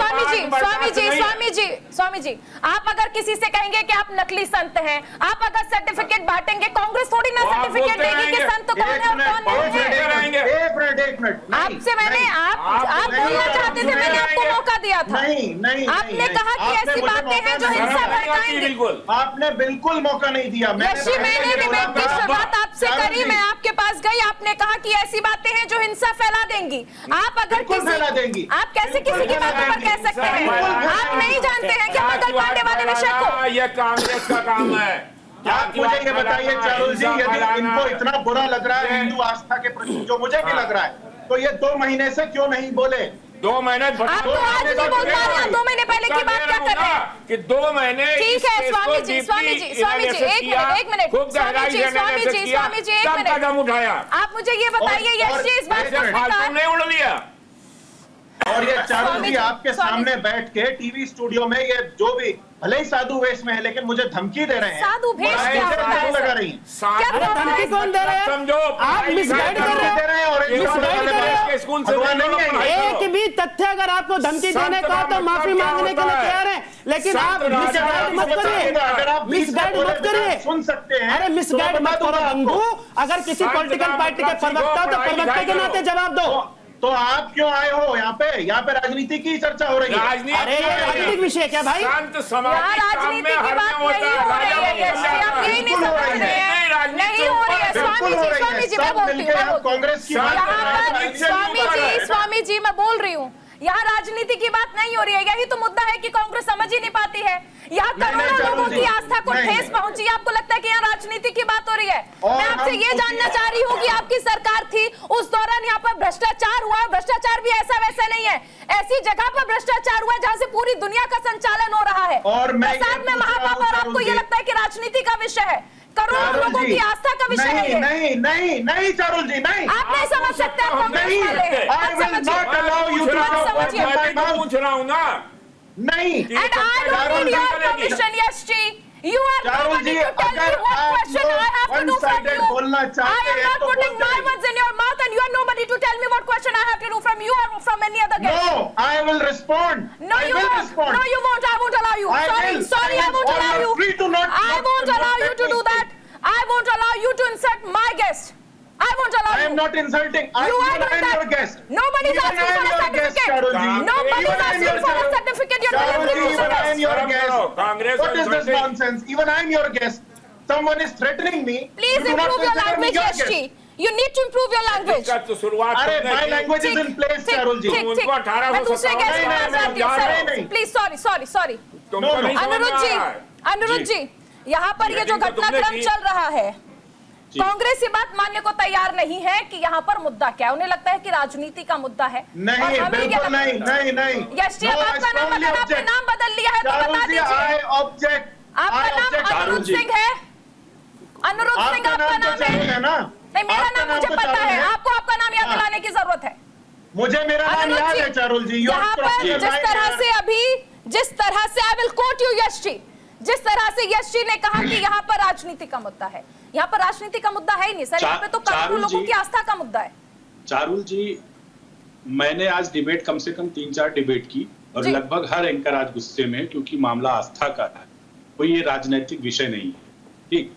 स्वामी जी, आप अगर किसी से कहेंगे कि आप नकली संत हैं, आप अगर सर्टिफिकेट बांटेंगे, कांग्रेस थोड़ी ना सर्टिफिकेट देगी कि संत कौन है और कौन नहीं है। एक मिनट आपसे मैंने आप बोलना चाहते थे, मैंने आपको मौका दिया था। नहीं, आपने कहा कि ऐसी बातें हैं जो हिंसा भड़काएंगी। आपने बिल्कुल मौका नहीं दिया। मैंने डिबेट की शुरुआत आपसे करी, मैं आपके पास गई, आपने कहा कि ऐसी बातें हैं जो हिंसा फैला देंगी। आप अगर आप कैसे किसी की बातों पर कह सकते हैं? आप नहीं जानते हैं कि मंगल पांडे वाले विषय को? यह कांग्रेस का काम है। आप मुझे ये बताइए चारुल जी, यदि इनको इतना बुरा लग रहा है हिंदू आस्था के प्रति, जो मुझे भी लग रहा है, तो ये 2 महीने से क्यों नहीं बोले? 2 महीने आप तो आज नहीं बोल पा रहे हैं, 2 महीने पहले की बात क्या कर रहे हैं? कि 2 महीने ठीक है स्वामी जी, एक मिनट, तब कदम उठाया। आप मुझे ये बताइए, यश जी इस बात फालतू नहीं उड़ लिया। और ये चारुल जी आपके सामने बैठ के टीवी स्टूडियो में ये जो भी भले ही साधु वेश में है, लेकिन मुझे धमकी दे रहे हैं। साधु वेश क्या होता है? लगा रही हैं। अरे धमकी कौन दे रहे हैं? समझो, आप मिसगाइड कर रहे हैं और स्कूल से एक भी तथ्य अगर आपको धमकी देने का तो माफी मांगने के लिए तैयार है, लेकिन आप मिसगाइड मत करिए, मिसगाइड मत करिए। सुन सकते हैं, अरे मिसगाइड मत करो बंधु, अगर किसी पॉलिटिकल पार्टी के प्रवक्ता हो तो प्रवक्ता के नाते जवाब दो। तो आप क्यों आए हो यहाँ पे राजनीति की चर्चा हो रही है। अरे ये राजनीतिक विषय है क्या भाई? राजनीति की बात नहीं हो रही है, आप यही नहीं समझ रहे हैं, नहीं हो रही है। स्वामी जी मैं बोलती हूँ, कांग्रेस की स्वामी जी मैं बोल रही हूँ, यहाँ राजनीति की बात नहीं हो रही है। यही तो मुद्दा है कि कांग्रेस समझ ही नहीं पाती है। यहाँ करोड़ों लोगों की आस्था को ठेस पहुंची है, आपको लगता है कि यहाँ राजनीति की बात हो रही है। मैं आपसे ये जानना चाह रही हूँ कि आपकी सरकार थी, उस दौरान यहाँ पर भ्रष्टाचार हुआ। भ्रष्टाचार भी ऐसा वैसा नहीं है, ऐसी जगह पर भ्रष्टाचार हुआ जहाँ से पूरी दुनिया का संचालन हो रहा है। और प्रसाद में महापाप, और आपको ये लगता है कि राजनीति का विषय है। करोड़ों लोगों की आस्था का विषय है ये। नहीं नहीं नहीं चारुल जी, नहीं, आप नहीं समझ सकते, आप कांग्रेस वाले। I will not allow you to मत समझिए। my mouth. पूछ रहा हूँ ना। नहीं, And I don't need your permission, yes ji. You are Charul nobody ji, to tell me अगर what आप question I have to do from one-sided you. बोलना I चाहते am हैं not तो putting बोल my जाइए। words in your mouth, and you are nobody to tell me what question I have to do from you or from any other guest. No, I will respond. No, I you will won't. respond. No, you won't. I won't allow you. I Sorry, will. sorry, I won't Or allow you're you. free to not- I won't allow you to let do me that. I won't allow you to insult my guest. I won't allow I you. am not insulting. You are even I doing am that. your guest. Nobody's Even asking I am for a your guest, certificate. Charul ji. Nobody's Even I am asking your for a guest. certificate. You're Charul delivering ji, to the even I am guest. your Karam guest. karo, Congress What is this insulting. nonsense? Even I am your guest. Someone is threatening me. Please You do not improve your consider me language, your yes, guest. Ji. You need to improve your language. इसका तो शुरुआत अरे तुमने my की। language is in place, ठीक, चारुल जी. ठीक, उनको ठीक। 1857 मैं दूसरे नहीं, गेस्ट के नहीं, पास नहीं, जाती हूँ, नहीं, सर। नहीं। Please, sorry, sorry. तुमको No, no. नहीं समझ में अनुरुद्ध आ जी, रहा है। अनुरुद्ध जी, यहाँ पर ये जो मीटिंग तो तुमने घटनाक्रम की। चल रहा है, कांग्रेस ये बात मानने को तैयार नहीं है कि यहाँ पर मुद्दा क्या है। उन्हें लगता है कि राजनीति का मुद्दा है। नहीं, और हमें ये बिल्कुल नहीं. यश जी, अब No, I आपका नाम strongly अगर आपने object. नाम बदल लिया है तो चारुल बता जी, दीजिए। I object. आपका I नाम object. अनुरुद्ध सिंह है। अनुरुद्ध सिंह आपका आपका नाम तो नाम चारुल है। है ना? नहीं, मेरा आपका नाम मुझे तो पता चारुल है। आपको आपका नाम याद हाँ। दिलाने की जरूरत है। मुझे मेरा नाम अनुरुद्ध याद जी, है चारुल जी. You are यहाँ पर crossing the जिस line तरह here. से अभी, जिस तरह से, I will coat you Yash ji, जिस तरह से यश जी ने कहा कि यहाँ पर राजनीति का मुद्दा है, यहाँ पर राजनीति का मुद्दा है ही नहीं सर। यहाँ पे तो करोड़ों चारुल लोगों जी- की आस्था का मुद्दा है। चारुल जी, मैंने आज डिबेट कम से कम 3-4 डिबेट की और जी। लगभग हर एंकर आज गुस्से में है, क्योंकि मामला आस्था का है, कोई ये राजनीतिक विषय नहीं है। ठीक,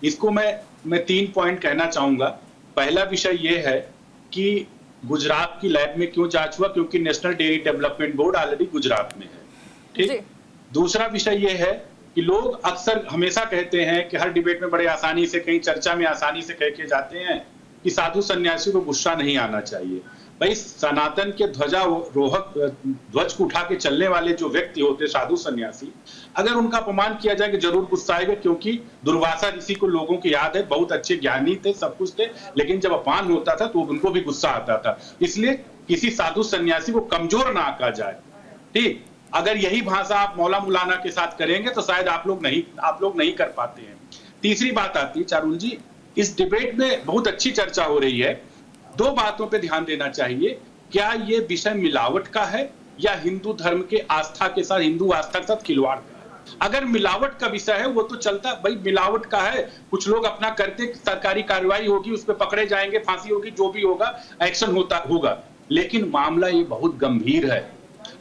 इसको मैं 3 पॉइंट कहना चाहूंगा। पहला विषय ये है कि गुजरात की लैब में क्यों जांच हुआ, क्योंकि national dairy development board already Gujarat में है। जी। ठीक, दूसरा विषय ये है कि लोग अक्सर हमेशा कहते हैं कि हर डिबेट में बड़े आसानी से, कहीं चर्चा में आसानी से कह के जाते हैं कि साधु सन्यासी को गुस्सा नहीं आना चाहिए। भाई, सनातन के ध्वजारोहक ध्वज को उठा के चलने वाले जो व्यक्ति होते साधु सन्यासी, अगर उनका अपमान किया जाए कि जरूर गुस्सा आएगा, क्योंकि दुर्वासा ऋषि को लोगों की याद है, बहुत अच्छे ज्ञानी थे, सब कुछ थे, लेकिन जब अपमान होता था तो उनको भी गुस्सा आता था। इसलिए किसी साधु सन्यासी को कमजोर ना आंका जाए। ठीक, अगर यही भाषा आप मौला मौलाना के साथ करेंगे तो शायद आप लोग नहीं कर पाते हैं। तीसरी बात आती है चारुल जी, इस डिबेट में बहुत अच्छी चर्चा हो रही है। 2 बातों पे ध्यान देना चाहिए। क्या ये विषय मिलावट का है या हिंदू धर्म के आस्था के साथ, हिंदू आस्था के साथ खिलवाड़ का है? अगर मिलावट का विषय है वो तो चलता, भाई मिलावट का है, कुछ लोग अपना करते, सरकारी कार्रवाई होगी, उस पर पकड़े जाएंगे, फांसी होगी, जो भी होगा, एक्शन होगा। लेकिन मामला ये बहुत गंभीर है।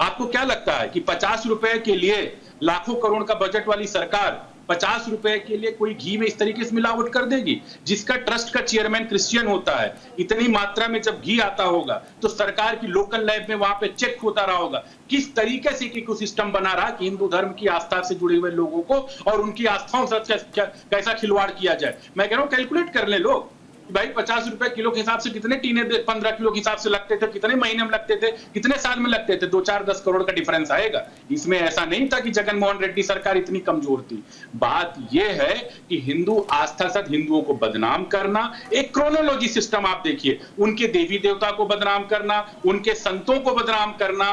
आपको क्या लगता है कि 50 रुपए के लिए लाखों करोड़ का बजट वाली सरकार 50 रुपए के लिए कोई घी में इस तरीके से मिलावट कर देगी? जिसका ट्रस्ट का चेयरमैन क्रिश्चियन होता है, इतनी मात्रा में जब घी आता होगा तो सरकार की लोकल लैब में वहां पे चेक होता रहा होगा। किस तरीके से इकोसिस्टम बना रहा कि हिंदू धर्म की आस्था से जुड़े हुए लोगों को और उनकी आस्थाओं से कैसा खिलवाड़ किया जाए। मैं कह रहा हूं कैलकुलेट कर ले लोग, भाई 50 रुपए किलो के हिसाब से कितने टीने 15 किलो के हिसाब से लगते थे, कितने महीने में लगते थे, कितने साल में लगते थे, 2-4-10 करोड़ का डिफरेंस आएगा। इसमें ऐसा नहीं था कि जगनमोहन रेड्डी सरकार इतनी कमजोर थी। बात यह है कि हिंदू आस्था साथ हिंदुओं को बदनाम करना, एक क्रोनोलॉजी सिस्टम आप देखिए, उनके देवी देवता को बदनाम करना, उनके संतों को बदनाम करना,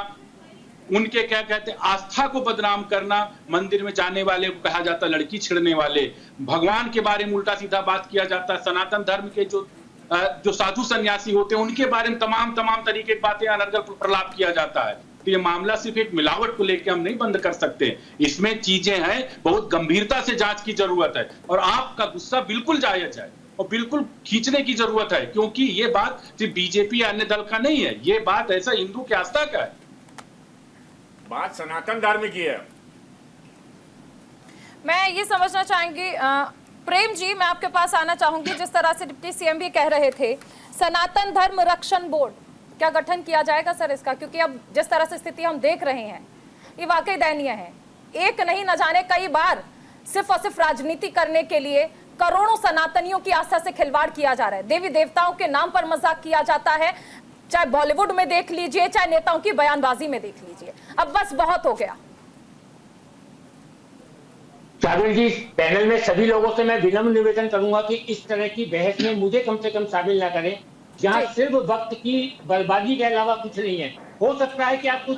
उनके क्या कहते हैं आस्था को बदनाम करना, मंदिर में जाने वाले को कहा जाता लड़की छिड़ने वाले, भगवान के बारे में उल्टा सीधा बात किया जाता है, सनातन धर्म के जो साधु सन्यासी होते हैं उनके बारे में तमाम तरीके की बातें अनर्गल प्रलाप किया जाता है। तो ये मामला सिर्फ एक मिलावट को लेकर हम नहीं बंद कर सकते, इसमें चीजें हैं, बहुत गंभीरता से जांच की जरूरत है। और आपका गुस्सा बिल्कुल जायज है और बिल्कुल खींचने की जरूरत है, क्योंकि ये बात सिर्फ बीजेपी या अन्य दल का नहीं है, ये बात ऐसा हिंदू की आस्था का है, बात सनातन धर्म की है। मैं ये समझना चाहूंगी प्रेम जी, मैं आपके पास आना चाहूंगी। जिस तरह से डिप्टी सीएम भी कह रहे थे, सनातन धर्म रक्षण बोर्ड क्या गठन किया जाएगा सर इसका? क्योंकि अब जिस तरह से स्थिति हम देख रहे हैं ये वाकई दयनीय है। एक नहीं न जाने कई बार सिर्फ और सिर्फ राजनीति करने के लिए करोड़ों सनातनियों की आस्था से खिलवाड़ किया जा रहा है। देवी देवताओं के नाम पर मजाक किया जाता है, चाहे बॉलीवुड में देख लीजिए, चाहे नेताओं की बयानबाजी में देख लीजिए। अब बस बहुत हो गया। चारुल जी, पैनल में सभी लोगों से मैं विनम्र निवेदन करूंगा कि इस तरह की बहस में मुझे कम से कम शामिल ना करें, जहां सिर्फ वक्त की बर्बादी के अलावा कुछ नहीं है। हो सकता है कि आप कुछ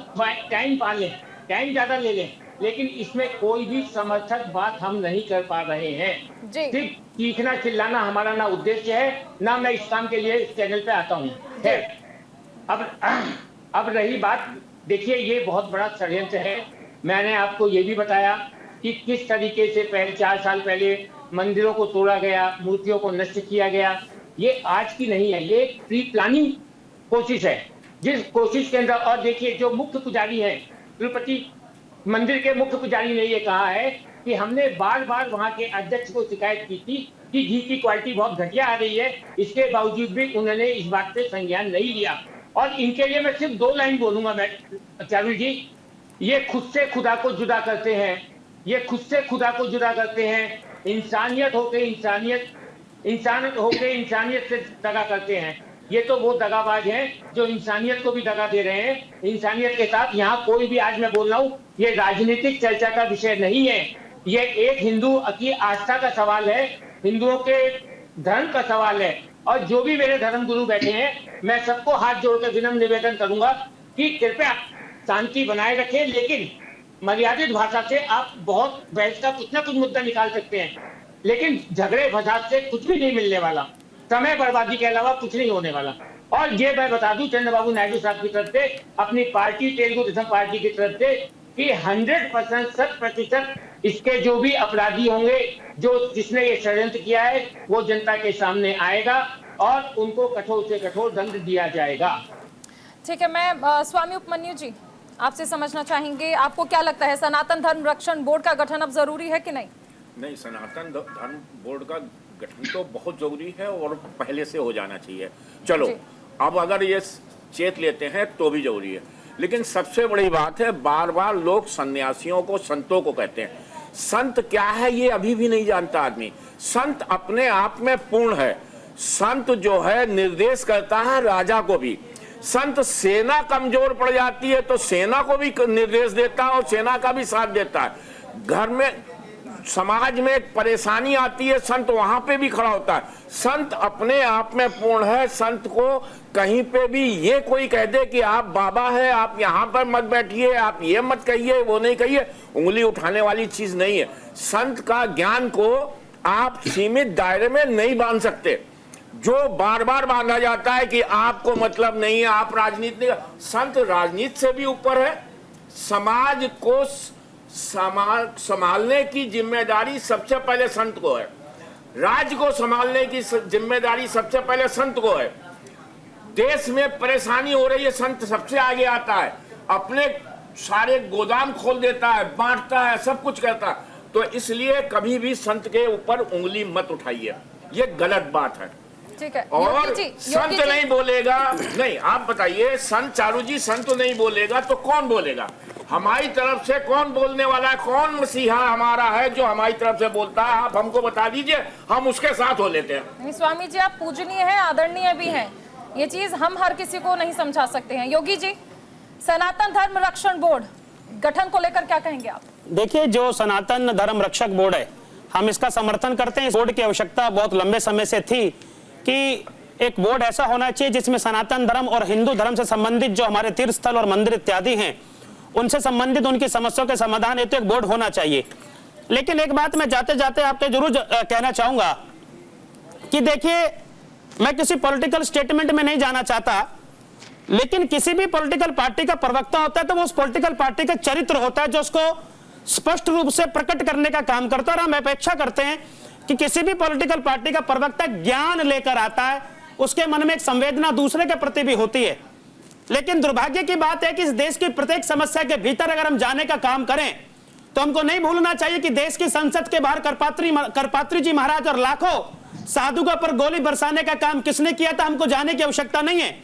टाइम पा लें, टाइम ज्यादा ले लें, लेकिन इसमें कोई भी समर्थक बात हम नहीं कर पा रहे हैं। जी। सिर्फ चीखना चिल्लाना हमारा ना उद्देश्य है, ना मैं इस काम के लिए इस चैनल पे आता हूँ। अब रही बात, देखिए ये बहुत बड़ा षड्यंत्र है। मैंने आपको ये भी बताया कि किस तरीके से पहले 4 साल पहले मंदिरों को तोड़ा गया, मूर्तियों को नष्ट किया गया। ये आज की नहीं है, ये एक प्री प्लानिंग कोशिश है, जिस कोशिश के अंदर, और देखिए जो मुख्य पुजारी है, तिरुपति मंदिर के मुख्य पुजारी ने ये कहा है कि हमने बार बार वहां के अध्यक्ष को शिकायत की थी कि घी की क्वालिटी बहुत घटिया आ रही है, इसके बावजूद भी उन्होंने इस बात पे संज्ञान नहीं लिया। और इनके लिए मैं सिर्फ 2 लाइन बोलूंगा मैं, चारुल जी, ये खुद से खुदा को जुदा करते हैं, ये खुद से खुदा को जुदा करते हैं। इंसानियत होके इंसानियत से दगा करते हैं। ये तो वो दगाबाज हैं जो इंसानियत को भी दगा दे रहे हैं। इंसानियत के साथ यहाँ कोई भी, आज मैं बोल रहा हूँ, ये राजनीतिक चर्चा का विषय नहीं है, ये एक हिंदू की आस्था का सवाल है, हिंदुओं के धर्म का सवाल है। और जो भी मेरे धर्म गुरु बैठे हैं, मैं सबको हाथ जोड़कर विनम्र निवेदन करूंगा कि कृपया शांति बनाए रखें, लेकिन मर्यादित भाषा से आप बहुत बहस का कुछ ना कुछ मुद्दा निकाल सकते हैं, लेकिन झगड़े फसाद से कुछ भी नहीं मिलने वाला, समय बर्बादी के अलावा कुछ नहीं होने वाला। और ये मैं बता दूं चंद्रबाबू नायडू साहब की तरफ से, अपनी पार्टी तेलुगु देशम पार्टी की तरफ से, कि 100% 100% इसके जो भी अपराधी होंगे, जो जिसने ये षड्यंत्र किया है, वो जनता के सामने आएगा और उनको कठोर से कठोर दंड दिया जाएगा। ठीक है, मैं स्वामी उपमन्यु जी आपसे समझना चाहेंगे, आपको क्या लगता है सनातन धर्म रक्षण बोर्ड का गठन अब जरूरी है कि नहीं? नहीं, सनातन धर्म बोर्ड का गठन तो बहुत जरूरी है और पहले से हो जाना चाहिए। चलो अब अगर ये चेत लेते हैं तो भी जरूरी है, लेकिन सबसे बड़ी बात है, बार बार लोग सन्यासियों को संतों को कहते हैं। संत क्या है ये अभी भी नहीं जानता आदमी। संत अपने आप में पूर्ण है। संत जो है निर्देश करता है राजा को भी। संत सेना कमजोर पड़ जाती है तो सेना को भी निर्देश देता है और सेना का भी साथ देता है। घर में समाज में एक परेशानी आती है, संत वहां पे भी खड़ा होता है। संत अपने आप में पूर्ण है। संत को कहीं पे भी ये कोई कह दे कि आप बाबा है, आप यहाँ पर मत बैठिए, आप ये मत कहिए, वो नहीं कहिए, उंगली उठाने वाली चीज नहीं है। संत का ज्ञान को आप सीमित दायरे में नहीं बांध सकते। जो बार बार बांधा जाता है कि आपको मतलब नहीं है, आप राजनीति, संत राजनीति से भी ऊपर है। समाज को संभालने की जिम्मेदारी सबसे पहले संत को है। राज्य को संभालने की जिम्मेदारी सबसे पहले संत को है। देश में परेशानी हो रही है, संत सबसे आगे आता है, अपने सारे गोदाम खोल देता है, बांटता है, सब कुछ करता है। तो इसलिए कभी भी संत के ऊपर उंगली मत उठाइए, ये गलत बात है। ठीक है, और संत नहीं बोलेगा, नहीं आप बताइए, संत चारू जी संत नहीं बोलेगा तो कौन बोलेगा? हमारी तरफ से कौन बोलने वाला है? कौन मसीहा हमारा है जो हमारी तरफ से बोलता है? आप हमको बता दीजिए, हम उसके साथ हो लेते हैं। नहीं स्वामी जी, आप पूजनीय हैं, आदरणीय भी हैं, ये चीज हम हर किसी को नहीं समझा सकते हैं। योगी जी, सनातन धर्म रक्षण बोर्ड गठन को लेकर क्या कहेंगे आप? देखिए, जो सनातन धर्म रक्षक बोर्ड है, हम इसका समर्थन करते हैं। इस बोर्ड की आवश्यकता बहुत लंबे समय से थी कि एक बोर्ड ऐसा होना चाहिए जिसमें सनातन धर्म और हिंदू धर्म से संबंधित जो हमारे तीर्थ स्थल और मंदिर इत्यादि हैं, उनसे संबंधित उनकी समस्याओं के समाधान हेतु एक बोर्ड होना चाहिए। लेकिन एक बात मैं जाते जाते आपके जरूर कहना चाहूंगा कि देखिए, मैं किसी पॉलिटिकल स्टेटमेंट में नहीं जाना चाहता, लेकिन किसी भी पॉलिटिकल पार्टी का प्रवक्ता होता है तो वो उस पॉलिटिकल पार्टी का चरित्र होता है जो उसको स्पष्ट रूप से प्रकट करने का काम करता है। और हम अपेक्षा करते हैं कि किसी भी पॉलिटिकल पार्टी का प्रवक्ता ज्ञान लेकर आता है, उसके मन में एक संवेदना दूसरे के प्रति भी होती है। लेकिन दुर्भाग्य की बात है कि इस देश की प्रत्येक समस्या के भीतर अगर हम जाने का काम करें तो हमको नहीं भूलना चाहिए कि देश की संसद के बाहर करपात्री जी महाराज और लाखों साधुओं पर गोली बरसाने का काम किसने किया था, हमको जाने की आवश्यकता नहीं है।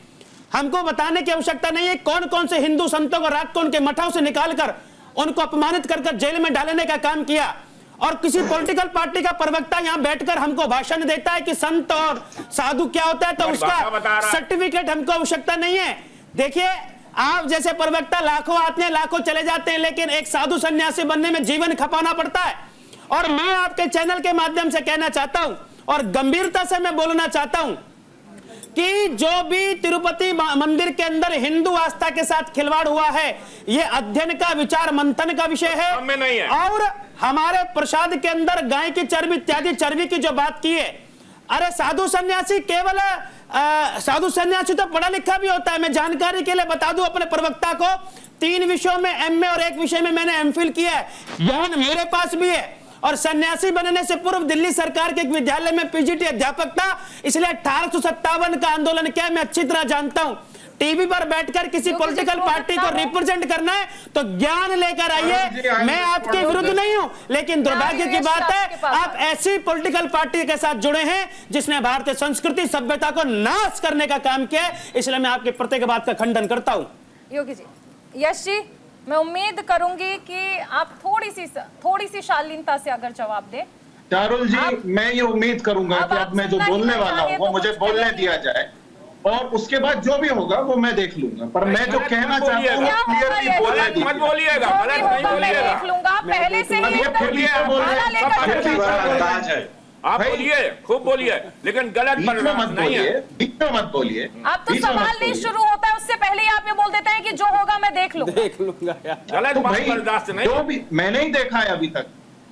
हमको बताने की आवश्यकता नहीं है कौन कौन से हिंदू संतों को रात को उनके मठों से निकालकर उनको अपमानित कर जेल में डालने का काम किया। और किसी पॉलिटिकल पार्टी का प्रवक्ता यहां बैठकर हमको भाषण देता है कि संत और साधु क्या होता है, तो उसका सर्टिफिकेट हमको आवश्यकता नहीं है। देखिए, आप जैसे प्रवक्ता लाखों आते हैं, लाखों चले जाते हैं, लेकिन एक साधु सन्यासी बनने में जीवन खपाना पड़ता है। और मैं आपके चैनल के माध्यम से कहना चाहता हूं और गंभीरता से मैं बोलना चाहता हूं कि जो भी तिरुपति मंदिर के अंदर हिंदू आस्था के साथ खिलवाड़ हुआ है, ये अध्ययन का, विचार मंथन का विषय है। हमें नहीं है। और हमारे प्रसाद के अंदर गाय की चर्बी इत्यादि चर्बी की जो बात की है, अरे साधु सन्यासी केवल साधु सन्यासी तो पढ़ा लिखा भी होता है। मैं जानकारी के लिए बता दूं अपने प्रवक्ता को, 3 विषयों में एमए और 1 विषय में मैंने एमफिल किया है, ज्ञान मेरे पास भी है। और सन्यासी बनने से पूर्व दिल्ली सरकार के एक विद्यालय में पीजीटी अध्यापक था, इसलिए 1857 का आंदोलन क्या मैं अच्छी तरह जानता हूं। टीवी पर बैठकर किसी पॉलिटिकल पार्टी को रिप्रेजेंट करना है तो ज्ञान लेकर आइए। मैं आपके विरुद्ध नहीं हूं, लेकिन दुर्भाग्य की बात है आप ऐसी पॉलिटिकल पार्टी के साथ जुड़े हैं जिसने भारतीय संस्कृति सभ्यता को नाश करने का काम किया है। इसलिए मैं आपकी प्रत्येक बात का खंडन करता हूं। योगी जी, यश जी, मैं उम्मीद करूंगी कि आप थोड़ी सी शालीनता से अगर जवाब दें। चारुल जी, मैं ये उम्मीद करूंगा कि अब मैं जो बोलने वाला हूँ वो मुझे बोलने दिया जाए, और उसके बाद जो भी होगा वो मैं देख लूंगा। पर मैं जो कहना चाहता हूँ क्लियरली बोलने मत बोलिएगा, गलत नहीं बोलिएगा। देख लूंगा पहले से ही आप बोलिए, खूब बोलिए, लेकिन गलत बीच में मत बोलिए, बीच में मत बोलिए। अब तो सवाल नहीं शुरू होता है उससे पहले ही आप ये बोल देते हैं कि जो होगा मैं देख लूंगा। गलत तो बात भाई, बर्दाश्त नहीं। जो भी मैंने ही देखा है अभी तक,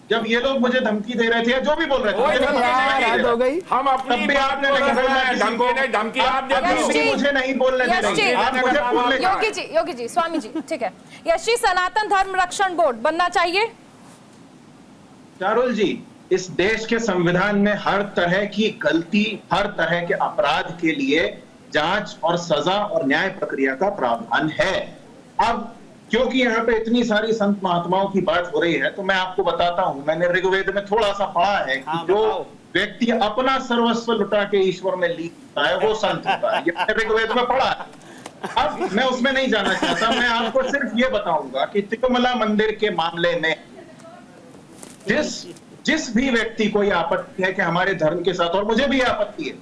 जब ये लोग मुझे धमकी दे रहे थे या जो भी बोल रहे थे, हम अपनी बात में धमकी आप देते हो। मुझे नहीं बोलने दे रहे, आप मुझे बोलने दे रहे हैं। योगी जी, स्वामी जी, ठीक है। यश जी, सनातन धर्म रक्षण बोर्ड बनना चाहिए। चारुल जी, इस देश के संविधान में हर तरह की गलती, हर तरह के अपराध के लिए जांच और सजा और न्याय प्रक्रिया का प्रावधान है। अब क्योंकि यहाँ पे इतनी सारी संत महात्माओं की बात हो रही है तो मैं आपको बताता हूँ, मैंने ऋग्वेद में थोड़ा सा पढ़ा है कि जो व्यक्ति अपना सर्वस्व लुटा के ईश्वर में लीन होता है वो संत होता है। ये मैंने ऋग्वेद में पढ़ा है। अब मैं उसमें नहीं जाना चाहता, मैं आपको सिर्फ ये बताऊंगा कि तिरुमला मंदिर के मामले में जिस भी व्यक्ति को ये आपत्ति है कि हमारे धर्म के साथ, और मुझे भी आपत्ति है,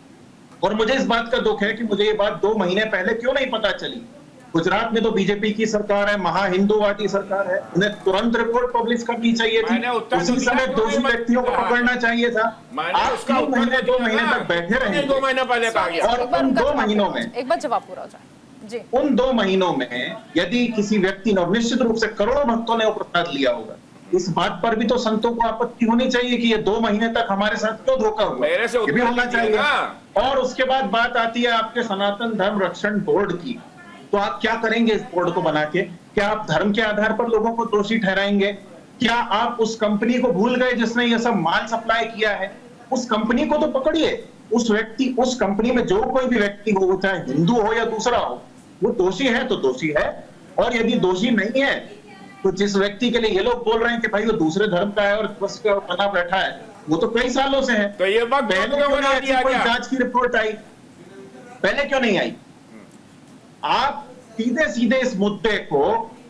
और मुझे इस बात का दुख है कि मुझे ये बात 2 महीने पहले क्यों नहीं पता चली। गुजरात में तो बीजेपी की सरकार है, महा हिंदूवादी सरकार है, उन्हें तुरंत रिपोर्ट पब्लिश करनी चाहिए थी, उसी समय दोषी व्यक्तियों को पकड़ना चाहिए था। आप 3 महीने 2 महीने तक बैठे रहे, 2 महीने पहले कहा गया। और उन 2 महीनों में एक बार जवाब पूरा हो जाए जी। उन 2 महीनों में यदि किसी व्यक्ति ने, निश्चित रूप से करोड़ों भक्तों ने वो प्रसाद लिया होगा, इस बात पर भी तो संतों को आपत्ति होनी चाहिए कि ये 2 महीने तक हमारे साथ क्यों धोखा हुआ, मेरे से ये भी होना चाहिए। और उसके बाद बात आती है आपके सनातन धर्म रक्षण बोर्ड की, तो आप क्या करेंगे इस बोर्ड को बना के? क्या आप धर्म के आधार पर लोगों को दोषी ठहराएंगे? क्या आप उस कंपनी को भूल गए जिसने ये सब माल सप्लाई किया है? उस कंपनी को तो पकड़िए, उस व्यक्ति, उस कंपनी में जो कोई भी व्यक्ति हो, चाहे हिंदू हो या दूसरा हो, वो दोषी है तो दोषी है। और यदि दोषी नहीं है तो जिस व्यक्ति के लिए ये लोग बोल रहे हैं कि भाई वो दूसरे धर्म का है और बस बना बैठा है, वो तो कई सालों से है। तो ये वक्त पहले क्यों नहीं ऐसी कोई जांच की रिपोर्ट आई? पहले क्यों नहीं आई? आप सीधे सीधे इस मुद्दे को,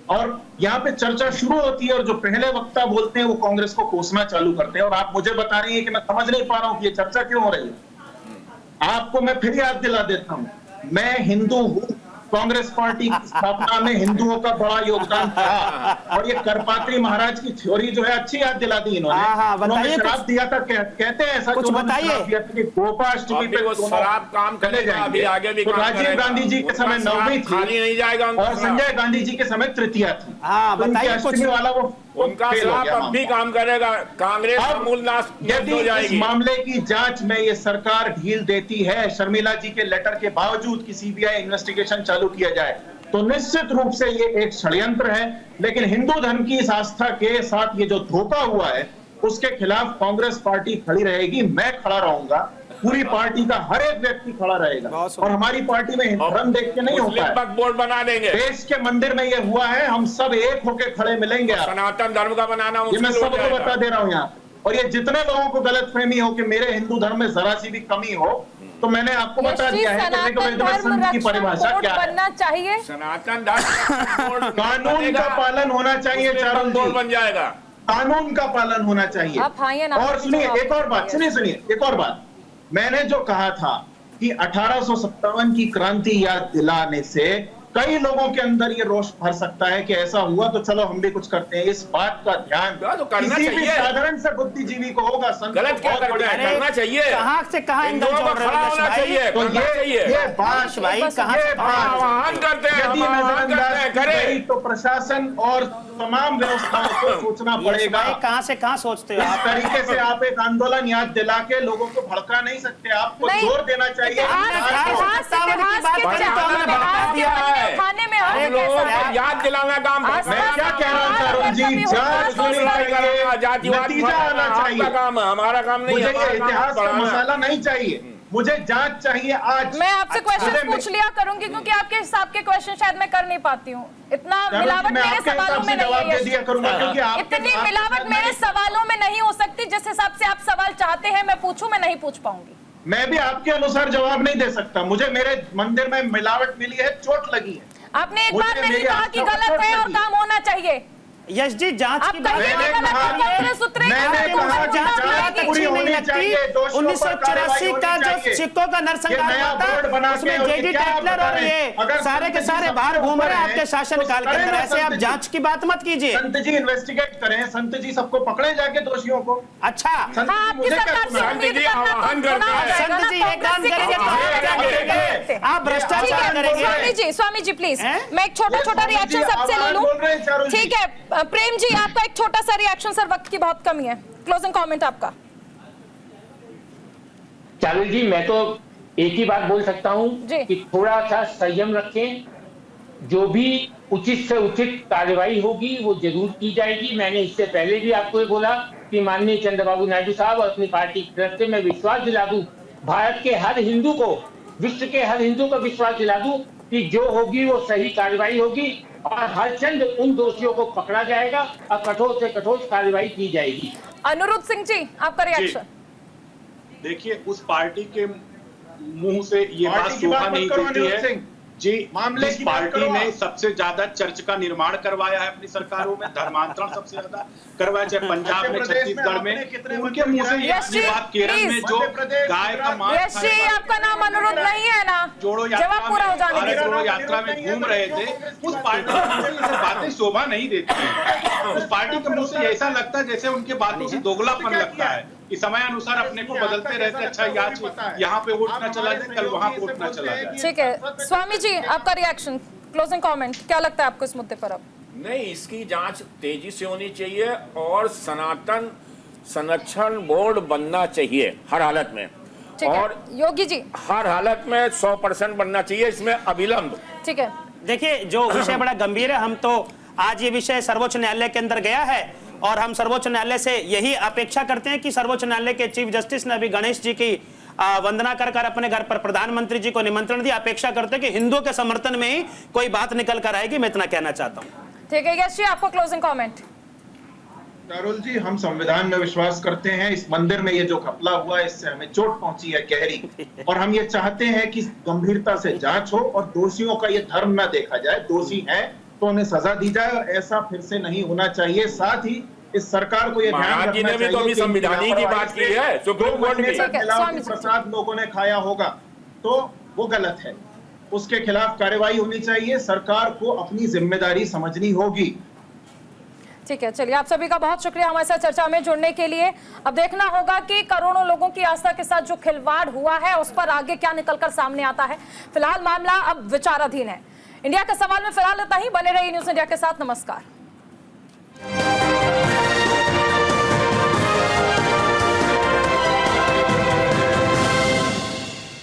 और यहाँ पे चर्चा शुरू होती है और जो पहले वक्ता बोलते हैं वो कांग्रेस को कोसना चालू करते हैं, और आप मुझे बता रही हैं कि मैं समझ नहीं पा रहा हूं कि ये चर्चा क्यों हो रही है। आपको मैं फिर याद दिला देता हूं, मैं हिंदू हूं, कांग्रेस पार्टी की स्थापना में हिंदुओं का बड़ा योगदान था, और ये करपात्री महाराज की थ्योरी जो है अच्छी याद दिला दी इन्होंने। उन्होंने शराब दिया था, कहते हैं ऐसा, कुछ बताइए। गोपाष्टमी पे शराब काम चले करेगा, अभी आगे भी तो काम राजीव करेगा। गांधी जी के समय नवमी खाली नहीं जाएगा थी उनका और संजय गांधी जी के समय तृतीया थी। हाँ, तो उनकी बताइए अष्टमी कुछ। वाला वो उनका फेल हो शराब गया अब भी काम करेगा, कांग्रेस का मूल नाश यदि हो इस जाएगी। मामले की जांच में ये सरकार ढील देती है, शर्मिला जी के लेटर के बावजूद कि सीबीआई इन्वेस्टिगेशन चालू किया जाए, तो निश्चित रूप से ये एक षड्यंत्र है। लेकिन हिंदू धर्म की इस आस्था के साथ ये जो धोखा हुआ है उसके खिलाफ कांग्रेस पार्टी खड़ी रहेगी, मैं खड़ा रहूंगा, पूरी पार्टी का हर एक व्यक्ति खड़ा रहेगा। और हमारी पार्टी में धर्म देख के नहीं होता है, बोर्ड बना देंगे। देश के मंदिर में ये हुआ है, हम सब एक होके खड़े मिलेंगे। सनातन धर्म का बनाना ये मैं सबको बता दे रहा हूँ यहाँ। और ये जितने लोगों को गलतफहमी हो कि मेरे हिंदू धर्म में जरा सी भी कमी हो, तो मैंने आपको बता दिया है कि ऋग्वेद में संत की परिभाषा क्या है। बनना चाहिए सनातन धर्म कानून का पालन होना चाहिए, चारुल जी, बन जाएगा, कानून का पालन होना चाहिए। आप आइए ना। और सुनिए एक और बात, सुनिए एक और बात, मैंने जो कहा था कि 1857 की क्रांति याद दिलाने से कई लोगों के अंदर ये रोष भर सकता है कि ऐसा हुआ तो चलो हम भी कुछ करते हैं। इस बात का ध्यान तो करना किसी भी चाहिए। साधारण से बुद्धिजीवी को होगा। गलत क्या करते हैं? करना चाहिए। कहाँ से कहाँ एंगल हिंदुओं को जोड़ रहे खड़ा हो होना भाई? चाहिए, तो करना चाहिए। ये बात भाई कहाँ से आह्वान करते हैं, यदि हम आह्वान नजरअंदाज करते हैं, की करें। गई तो प्रशासन और तमाम व्यवस्थाओं को सोचना पड़ेगा। भाई कहाँ से कहाँ सोचते हो इस आप? तरीके से आप एक आंदोलन याद दिला के लोगों को भड़का नहीं सकते। आपको नहीं। जोर देना चाहिए। हम लोगों को याद दिलाना काम करते मैं हैं। क्या कह रहा हूँ अरुण जी, जांच होनी चाहिए, जातिवाद नतीजा आना आपका चाहिए। काम है, हमारा काम नहीं मुझे है। ये हमारा काम इतिहास का पढ़ाना है। मसाला नहीं चाहिए, मुझे जांच चाहिए आज। मैं आपसे क्वेश्चन मुझे- पूछ लिया करूंगी क्योंकि आपके हिसाब के क्वेश्चन शायद मैं कर नहीं पाती हूँ। इतना मैं मिलावट मेरे आपके सवालों हिसाब में से नहीं जवाब दे है दिया करूंगा, क्योंकि आपके इतनी आपके मिलावट साथ मेरे मैंने- सवालों में नहीं हो सकती जिस हिसाब से आप सवाल चाहते हैं मैं पूछूं, मैं नहीं पूछ पाऊंगी। मैं भी आपके अनुसार जवाब नहीं दे सकता। मुझे मेरे मंदिर में मिलावट मिली है, चोट लगी है। आपने एक मुझे बार नहीं मेरी कहा कि आस्था गलत पर है और लगी। काम होना चाहिए। यश जी जांच आप की बात कहिए मैंने कि गलत कहा- है, कांग्रेस उतरेगी, मैंने आपको कहा गलत जांच लगेगी। पूरी अच्छी नहीं होनी लगती। चाहिए, दोषियों पर 1984 का कार्रवाई जो होनी सिक्कों का ये नरसंहार नया हुआ बोर्ड बना था के उसमें और जेडी क्या टेटलर और बताएं? ये अगर सारे के संत जी सारे सबसे बाहर घूम रहे हैं ऊपर आपके हैं, शासनकाल तो के अंदर। करें ना ऐसे आप संत जी। जांच की बात मत कीजिए। संत जी इन्वेस्टिगेट करें, संत जी सबको पकड़े जाके दोषियों को। अच्छा संत हाँ, जी आपकी मुझे क्या सरकार से सुना? उम्मीद जी करना तो आह्वान करते गुनाह हैं। हो जाएगा संत जी ना, एक काम कांग्रेस करेंगे की तो सरकार आप क्या करेंगे? आप भ्रष्टाचार करेंगे। स्वामी जी प्लीज हैं? मैं एक छोटा ये रिएक्शन स्वामी जी सबसे ले आवाज लूं। बोल रहे हैं चारुल जी। ठीक है प्रेम जी, आपका एक छोटा सा रिएक्शन सर, वक्त की बहुत कमी है। क्लोजिंग कमेंट आपका। चारुल जी, मैं तो एक ही बात बोल सकता हूँ जी। कि थोड़ा सा संयम रखें। जो भी उचित से उचित कार्रवाई होगी वो जरूर की जाएगी। मैंने इससे पहले भी आपको ये बोला कि माननीय चंद्रबाबू नायडू साहब और अपनी पार्टी की तरफ से मैं विश्वास दिला दूं, भारत के हर हिंदू को, विश्व के हर हिंदू को विश्वास दिला दूं कि जो होगी वो सही कार्रवाई होगी और हर चंद उन दोषियों को पकड़ा जाएगा और कठोर से कठोर कार्रवाई की जाएगी। अनुरुद्ध सिंह जी आपका रिएक्शन। देखिए, उस पार्टी के मुंह से ये पार्टी बात की बात शोभा मत नहीं करो देती अनिरुद्ध है सिंह। जी। मामले जिस की बात पार्टी करो ने आप। सबसे ज्यादा चर्च का निर्माण करवाया है अपनी सरकारों में, धर्मांतरण सबसे ज्यादा करवाया, चाहे पंजाब में, मध्य प्रदेश में छत्तीसगढ़ में, आपने कितने उनके मंदिर मुंह से ये यश जी, बात केरल में प्लीज। जो मध्य प्रदेश, गाय का गुजरात, मांस यश जी आपका नाम अनुरुद्ध नहीं है ना? जोड़ो जवाब यात्रा पूरा हो में, जाने भारत दीजिए। जोड़ो यात्रा में घूम रहे थे, उस पार्टी के मुंह से ये बातें शोभा नहीं देती हैं। उस पार्टी के मुंह से ये ऐसा लगता है जैसे उनके बातों से दोगलापन लगता है कि समय अनुसार अपने को बदलते रहते। अच्छा आज यहाँ पे उठना चला जाए, कल वहां पे उठना चला जाए। ठीक है स्वामी जी आपका रिएक्शन, क्लोजिंग कमेंट, क्या लगता है आपको इस मुद्दे पर? अब नहीं, इसकी जांच तेजी से होनी चाहिए और सनातन संरक्षण बोर्ड बनना चाहिए हर हालत में, ठीक है और योगी जी। हर हालत में 100% बनना चाहिए, इसमें अविलंब। ठीक है देखिए जो विषय बड़ा गंभीर है, हम तो आज ये विषय सर्वोच्च न्यायालय के अंदर गया है और हम सर्वोच्च न्यायालय से यही अपेक्षा करते हैं कि सर्वोच्च न्यायालय के चीफ जस्टिस ने अभी गणेश जी की वंदना कर अपने घर पर प्रधानमंत्री जी को निमंत्रण दिया। अपेक्षा करते हैं कि हिंदुओं के समर्थन में ही कोई बात निकल कर आएगी। मैं इतना कहना चाहता हूँ। ठीक है यश जी आपको क्लोजिंग कमेंट। चारुल जी, हम संविधान में विश्वास करते हैं। इस मंदिर में ये जो घपला हुआ है इससे हमें चोट पहुंची है गहरी, और हम ये चाहते हैं कि गंभीरता से जांच हो और दोषियों का ये धर्म न देखा जाए। दोषी हैं तो उन्हें सजा दी जाए और ऐसा फिर से नहीं होना चाहिए। साथ ही इस सरकार को ये ध्यान महाराज जी रखना ने भी तो चाहिए अभी कि संविधानिक की बात की है, सुप्रीम कोर्ट की। ठीक है, मिलावटी स्वामी जी। प्रसाद लोगों ने खाया होगा तो वो गलत है, उसके खिलाफ कार्रवाई होनी चाहिए। सरकार को अपनी जिम्मेदारी समझनी होगी। ठीक है चलिए, आप सभी का बहुत शुक्रिया हमारे साथ चर्चा में जुड़ने के लिए। अब देखना होगा कि करोड़ों लोगों की आस्था के साथ जो खिलवाड़ हुआ है उस पर आगे क्या निकलकर सामने आता है। फिलहाल मामला अब विचाराधीन है। इंडिया के सवाल में फिलहाल इतना ही। बने रहिए न्यूज़ इंडिया के साथ। नमस्कार।